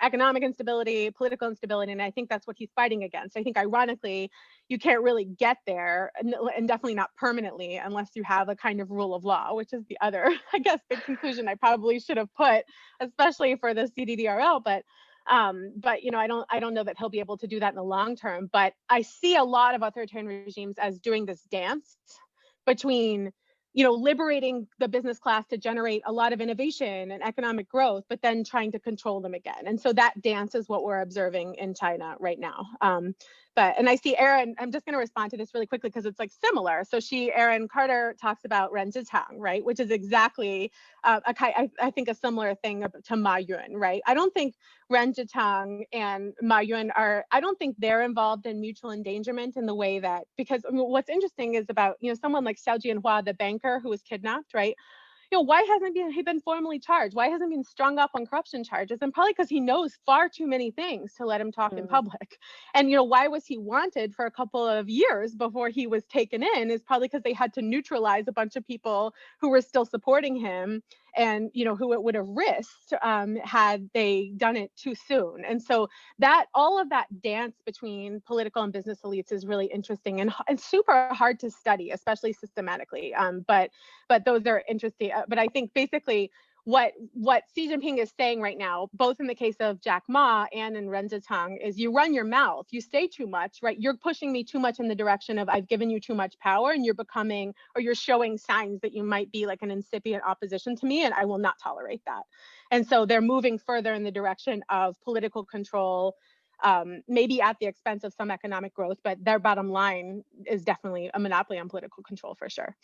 economic instability, political instability, and I think that's what he's fighting against. I think ironically, you can't really get there, and definitely not permanently, unless you have a kind of rule of law, which is the other, I guess, big conclusion I probably should have put, especially for the CDDRL. But I don't know that he'll be able to do that in the long term. But I see a lot of authoritarian regimes as doing this dance between liberating the business class to generate a lot of innovation and economic growth, but then trying to control them again. And so that dance is what we're observing in China right now. And I see Erin, I'm just going to respond to this really quickly because it's similar. So Erin Carter talks about Ren Zhichang, right? Which is exactly, I think a similar thing to Ma Yun, right? I don't think Ren Zhichang and Ma Yun I don't think they're involved in mutual endangerment in the way that, because what's interesting is about, someone like Xiao Jianhua, the banker who was kidnapped, right? Why hasn't he been formally charged? Why hasn't he been strung up on corruption charges? And probably because he knows far too many things to let him talk in public. And why was he wanted for a couple of years before he was taken in is probably because they had to neutralize a bunch of people who were still supporting him and who it would have risked had they done it too soon. And so that all of that dance between political and business elites is really interesting and super hard to study, especially systematically. But those are interesting. But I think basically what Xi Jinping is saying right now, both in the case of Jack Ma and in Ren Zhetang, is you run your mouth, you say too much, right? You're pushing me too much in the direction of I've given you too much power, and you're becoming, or you're showing signs that you might be like an incipient opposition to me, and I will not tolerate that. And so they're moving further in the direction of political control, maybe at the expense of some economic growth, but their bottom line is definitely a monopoly on political control for sure.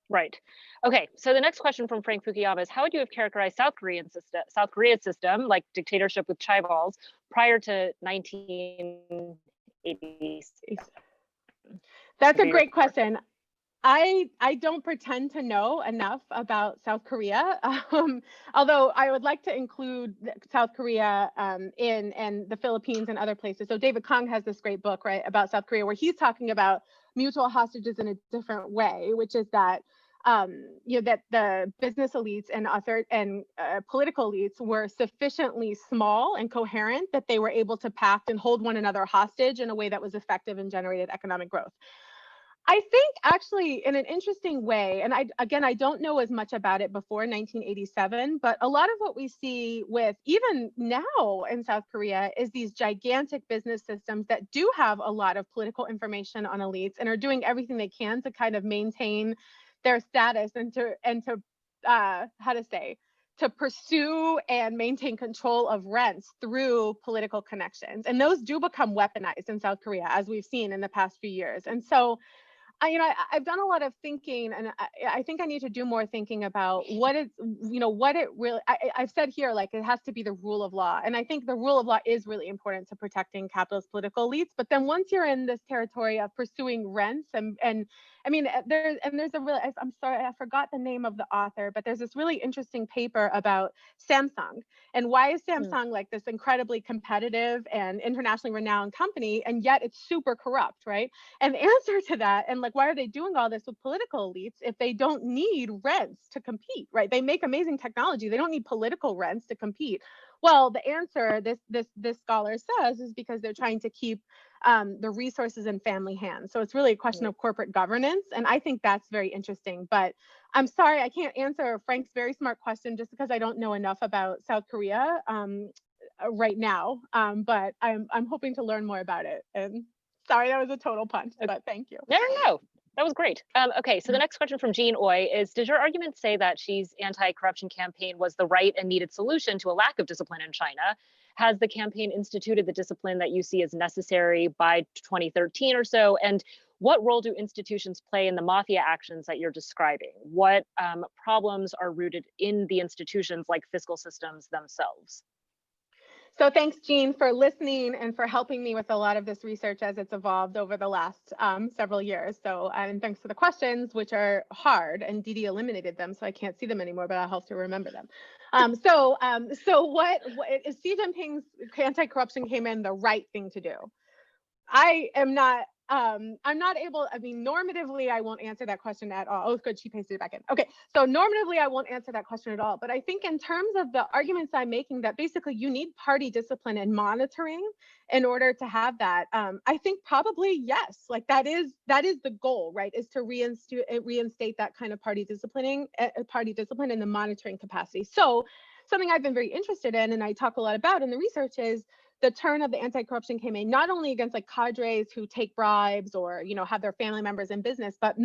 Right. Okay. So the next question from Frank Fukuyama is, how would you have characterized South Korea's system, like dictatorship with chaebols, prior to 1986? That's a great question. I don't pretend to know enough about South Korea, although I would like to include South Korea and the Philippines and other places. So David Kong has this great book, right, about South Korea, where he's talking about mutual hostages in a different way, which is that that the business elites and political elites were sufficiently small and coherent that they were able to pact and hold one another hostage in a way that was effective and generated economic growth. I think actually in an interesting way, and I don't know as much about it before 1987, but a lot of what we see with even now in South Korea is these gigantic business systems that do have a lot of political information on elites and are doing everything they can to kind of maintain their status and to pursue and maintain control of rents through political connections. And those do become weaponized in South Korea, as we've seen in the past few years. And so I've done a lot of thinking, and I think I need to do more thinking about what it really, I've said here, like, it has to be the rule of law. And I think the rule of law is really important to protecting capitalist political elites. But then once you're in this territory of pursuing rents and I mean, there's a really, I'm sorry, I forgot the name of the author, but there's this really interesting paper about Samsung and why is Samsung like this incredibly competitive and internationally renowned company, and yet it's super corrupt, right? And the answer to that, and like, why are they doing all this with political elites if they don't need rents to compete, right? They make amazing technology. They don't need political rents to compete. Well, the answer, this scholar says, is because they're trying to keep the resources in family hands. So it's really a question of corporate governance. And I think that's very interesting. But I'm sorry, I can't answer Frank's very smart question just because I don't know enough about South Korea right now. But I'm hoping to learn more about it. And sorry, that was a total punch, but thank you. No. That was great. Okay, so the next question from Jean Oy is, does your argument say that Xi's anti-corruption campaign was the right and needed solution to a lack of discipline in China? Has the campaign instituted the discipline that you see as necessary by 2013 or so? And what role do institutions play in the mafia actions that you're describing? What problems are rooted in the institutions, like fiscal systems themselves? So thanks, Jean, for listening and for helping me with a lot of this research as it's evolved over the last several years. So, and thanks for the questions, which are hard, and Didi eliminated them, so I can't see them anymore, but I'll have to remember them. So what is Xi Jinping's anti-corruption campaign the right thing to do? I'm not able, I mean, normatively, I won't answer that question at all. Oh, good, she pasted it back in. Okay, so normatively, I won't answer that question at all. But I think in terms of the arguments I'm making, that basically you need party discipline and monitoring in order to have that. I think probably yes, like that is the goal, right? Is to reinstate that kind of party discipline in the monitoring capacity. So something I've been very interested in, and I talk a lot about in the research, is the turn of the anti-corruption campaign, not only against like cadres who take bribes or, have their family members in business, but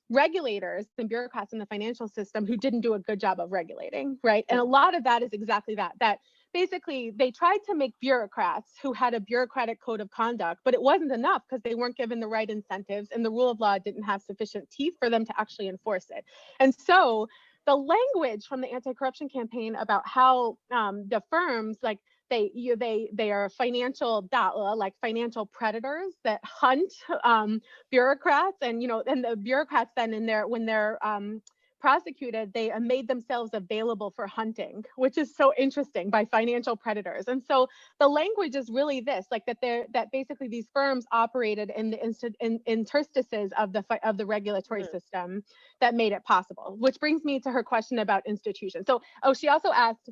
regulators and bureaucrats in the financial system who didn't do a good job of regulating, right? And a lot of that is exactly that basically they tried to make bureaucrats who had a bureaucratic code of conduct, but it wasn't enough because they weren't given the right incentives and the rule of law didn't have sufficient teeth for them to actually enforce it. And so the language from the anti-corruption campaign about how the firms, like, they are financial financial predators that hunt bureaucrats, and and the bureaucrats then when they're prosecuted, they made themselves available for hunting, which is so interesting, by financial predators. And so the language is really this, like that basically these firms operated in the interstices of the regulatory system that made it possible. Which brings me to her question about institutions. So she also asked,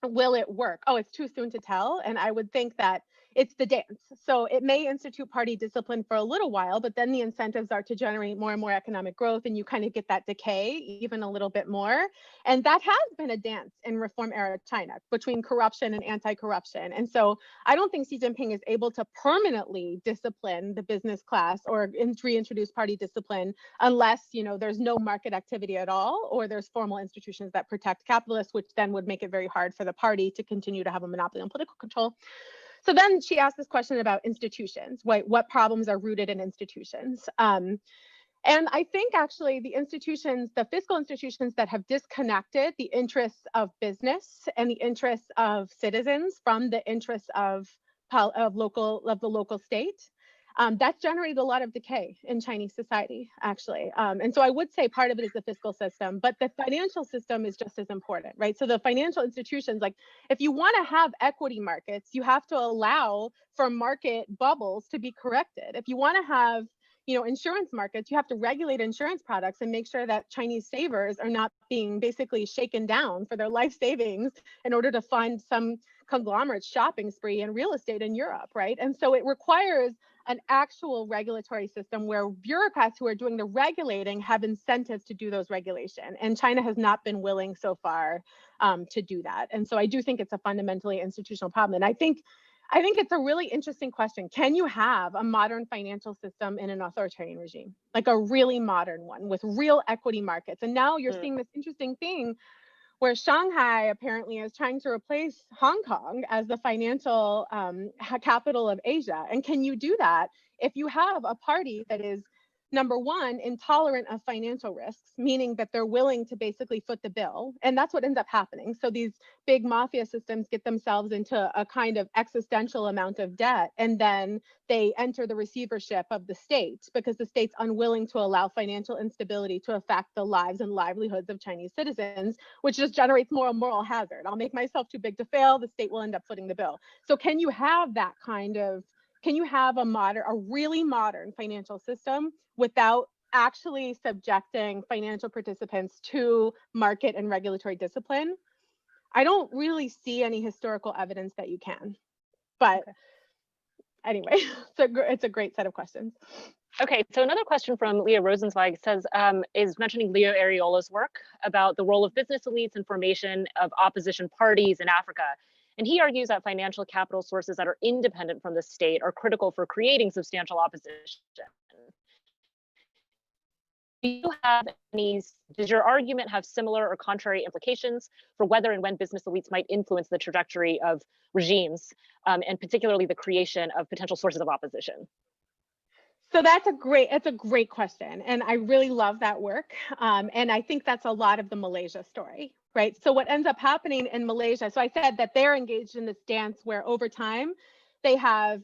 will it work? Oh, it's too soon to tell. And I would think that it's the dance. So it may institute party discipline for a little while, but then the incentives are to generate more and more economic growth, and you kind of get that decay even a little bit more. And that has been a dance in reform era China between corruption and anti-corruption. And so I don't think Xi Jinping is able to permanently discipline the business class or reintroduce party discipline unless, you know, there's no market activity at all, or there's formal institutions that protect capitalists, which then would make it very hard for the party to continue to have a monopoly on political control. So then she asked this question about institutions, what problems are rooted in institutions? And I think actually the institutions, the fiscal institutions that have disconnected the interests of business and the interests of citizens from the interests of the local state, that's generated a lot of decay in Chinese society, actually. And so I would say part of it is the fiscal system, but the financial system is just as important, right? So the financial institutions, like if you want to have equity markets, you have to allow for market bubbles to be corrected. If you want to have, you know, insurance markets, you have to regulate insurance products and make sure that Chinese savers are not being basically shaken down for their life savings in order to fund some conglomerate shopping spree in real estate in Europe, right? And so it requires an actual regulatory system where bureaucrats who are doing the regulating have incentives to do those regulation. And China has not been willing so far to do that. And so I do think it's a fundamentally institutional problem. And I think it's a really interesting question. Can you have a modern financial system in an authoritarian regime, like a really modern one with real equity markets? And now you're seeing this interesting thing where Shanghai apparently is trying to replace Hong Kong as the financial capital of Asia. And can you do that if you have a party that is, number one, intolerant of financial risks, meaning that they're willing to basically foot the bill? And that's what ends up happening. So these big mafia systems get themselves into a kind of existential amount of debt, and then they enter the receivership of the state because the state's unwilling to allow financial instability to affect the lives and livelihoods of Chinese citizens, which just generates more moral hazard. I'll make myself too big to fail, the state will end up footing the bill. So can you have that kind of, can you have a really modern financial system without actually subjecting financial participants to market and regulatory discipline? I don't really see any historical evidence that you can. But anyway, so it's a great set of questions. Okay, so another question from Leo Rosenzweig says, is mentioning Leo Ariola's work about the role of business elites in formation of opposition parties in Africa. And he argues that financial capital sources that are independent from the state are critical for creating substantial opposition. Does your argument have similar or contrary implications for whether and when business elites might influence the trajectory of regimes, and particularly the creation of potential sources of opposition? So that's a great question. And I really love that work. And I think that's a lot of the Malaysia story, right? So what ends up happening in Malaysia, so I said that they're engaged in this dance where over time, they have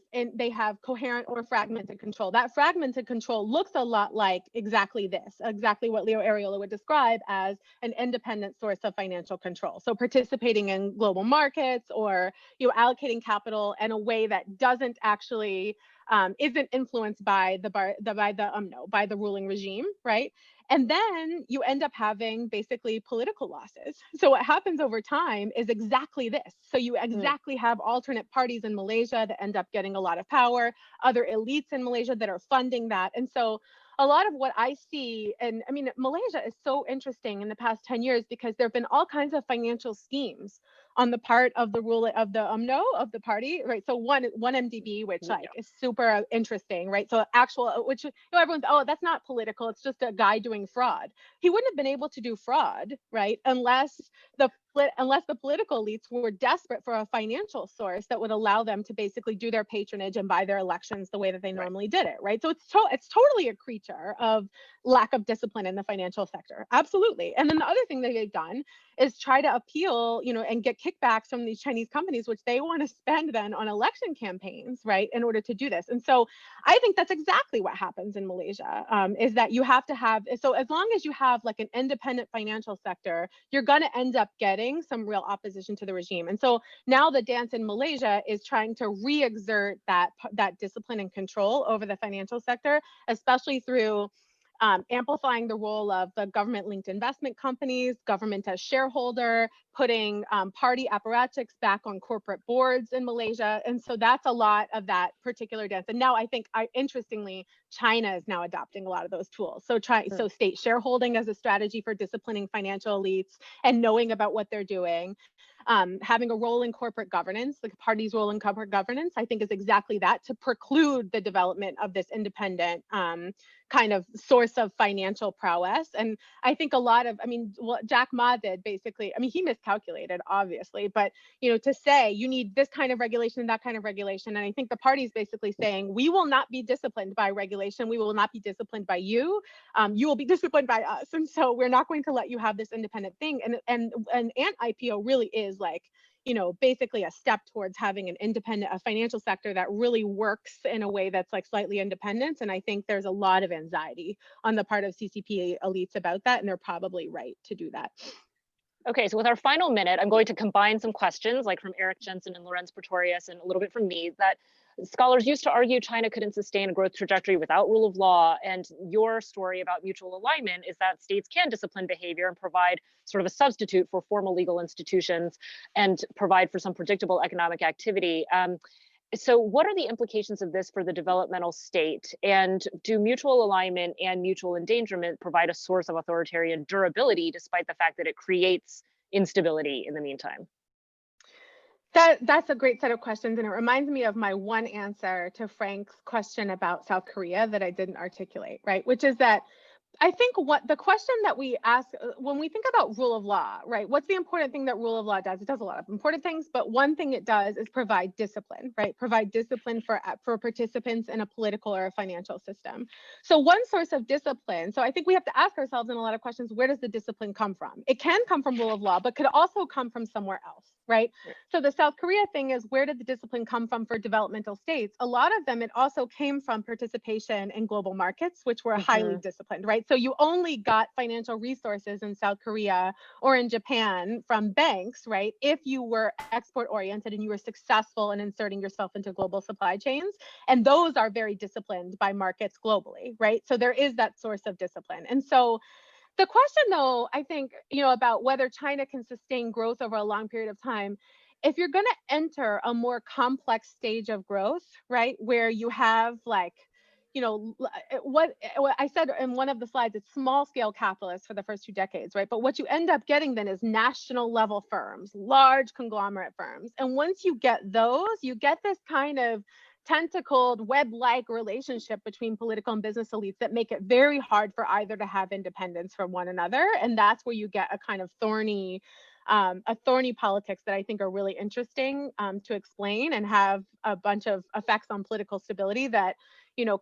coherent or fragmented control. That fragmented control looks a lot like exactly what Leo Ariola would describe as an independent source of financial control. So participating in global markets, or allocating capital in a way that doesn't actually isn't influenced by the ruling regime, right? And then you end up having basically political losses. So what happens over time is exactly this. So you exactly have alternate parties in Malaysia that end up getting a lot of power, other elites in Malaysia that are funding that. And so a lot of what I see, and I mean, Malaysia is so interesting in the past 10 years because there have been all kinds of financial schemes on the part of the ruler of the UMNO of the party, right? So one MDB, which is super interesting, right? So which everyone's, oh, that's not political, it's just a guy doing fraud. He wouldn't have been able to do fraud, right? Unless the political elites were desperate for a financial source that would allow them to basically do their patronage and buy their elections the way that they normally did it, right? So it's totally a creature of lack of discipline in the financial sector, absolutely. And then the other thing that they've done is try to appeal, and get kickbacks from these Chinese companies, which they want to spend then on election campaigns, right, in order to do this. And so I think that's exactly what happens in Malaysia, is that you have to have, so as long as you have like an independent financial sector, you're going to end up getting some real opposition to the regime. And so now the dance in Malaysia is trying to re-exert that discipline and control over the financial sector, especially through amplifying the role of the government-linked investment companies, government as shareholder, putting party apparatchiks back on corporate boards in Malaysia. And so that's a lot of that particular dance. And now I think, interestingly, China is now adopting a lot of those tools. So so state shareholding as a strategy for disciplining financial elites and knowing about what they're doing. Having a role in corporate governance, the party's role in corporate governance, I think is exactly that, to preclude the development of this independent kind of source of financial prowess. And I think a lot of, what Jack Ma did basically, he miscalculated, obviously, but, to say you need this kind of regulation and that kind of regulation. And I think the party's basically saying, we will not be disciplined by regulation. We will not be disciplined by you. You will be disciplined by us. And so we're not going to let you have this independent thing. And IPO really is like, basically a step towards having an independent, a financial sector that really works in a way that's like slightly independent. And I think there's a lot of anxiety on the part of CCP elites about that, and they're probably right to do that. Okay, so with our final minute, I'm going to combine some questions, like from Eric Jensen and Lorenz Pretorius, and a little bit from me, that scholars used to argue China couldn't sustain a growth trajectory without rule of law. And your story about mutual alignment is that states can discipline behavior and provide sort of a substitute for formal legal institutions and provide for some predictable economic activity. So what are the implications of this for the developmental state? And do mutual alignment and mutual endangerment provide a source of authoritarian durability, despite the fact that it creates instability in the meantime? That's a great set of questions. And it reminds me of my one answer to Frank's question about South Korea that I didn't articulate, right? Which is that I think what the question that we ask when we think about rule of law, right? What's the important thing that rule of law does? It does a lot of important things, but one thing it does is provide discipline, right? Provide discipline for participants in a political or a financial system. So one source of discipline, so I think we have to ask ourselves in a lot of questions, where does the discipline come from? It can come from rule of law, but could also come from somewhere else, right? So the South Korea thing is, where did the discipline come from for developmental states? A lot of them, it also came from participation in global markets, which were highly disciplined, right? So you only got financial resources in South Korea or in Japan from banks, right? If you were export oriented and you were successful in inserting yourself into global supply chains. And those are very disciplined by markets globally, right? So there is that source of discipline. And so the question though, I think, about whether China can sustain growth over a long period of time, if you're going to enter a more complex stage of growth, right, where you have like, what I said in one of the slides, it's small scale capitalists for the first 2 decades, right? But what you end up getting then is national level firms, large conglomerate firms. And once you get those, you get this kind of tentacled web-like relationship between political and business elites that make it very hard for either to have independence from one another. And that's where you get a kind of thorny politics that I think are really interesting to explain and have a bunch of effects on political stability that,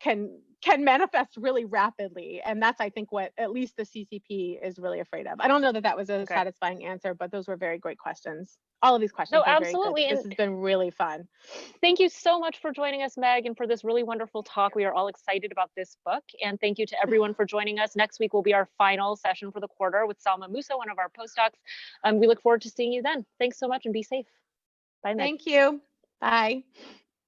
can manifest really rapidly. And that's, I think, what at least the CCP is really afraid of. I don't know that that was a satisfying answer, but those were very great questions. All of these questions are absolutely. Very good. This has been really fun. Thank you so much for joining us, Meg, and for this really wonderful talk. We are all excited about this book. And thank you to everyone for joining us. Next week will be our final session for the quarter with Salma Musa, one of our postdocs. We look forward to seeing you then. Thanks so much and be safe. Bye, Meg. Thank you. Bye.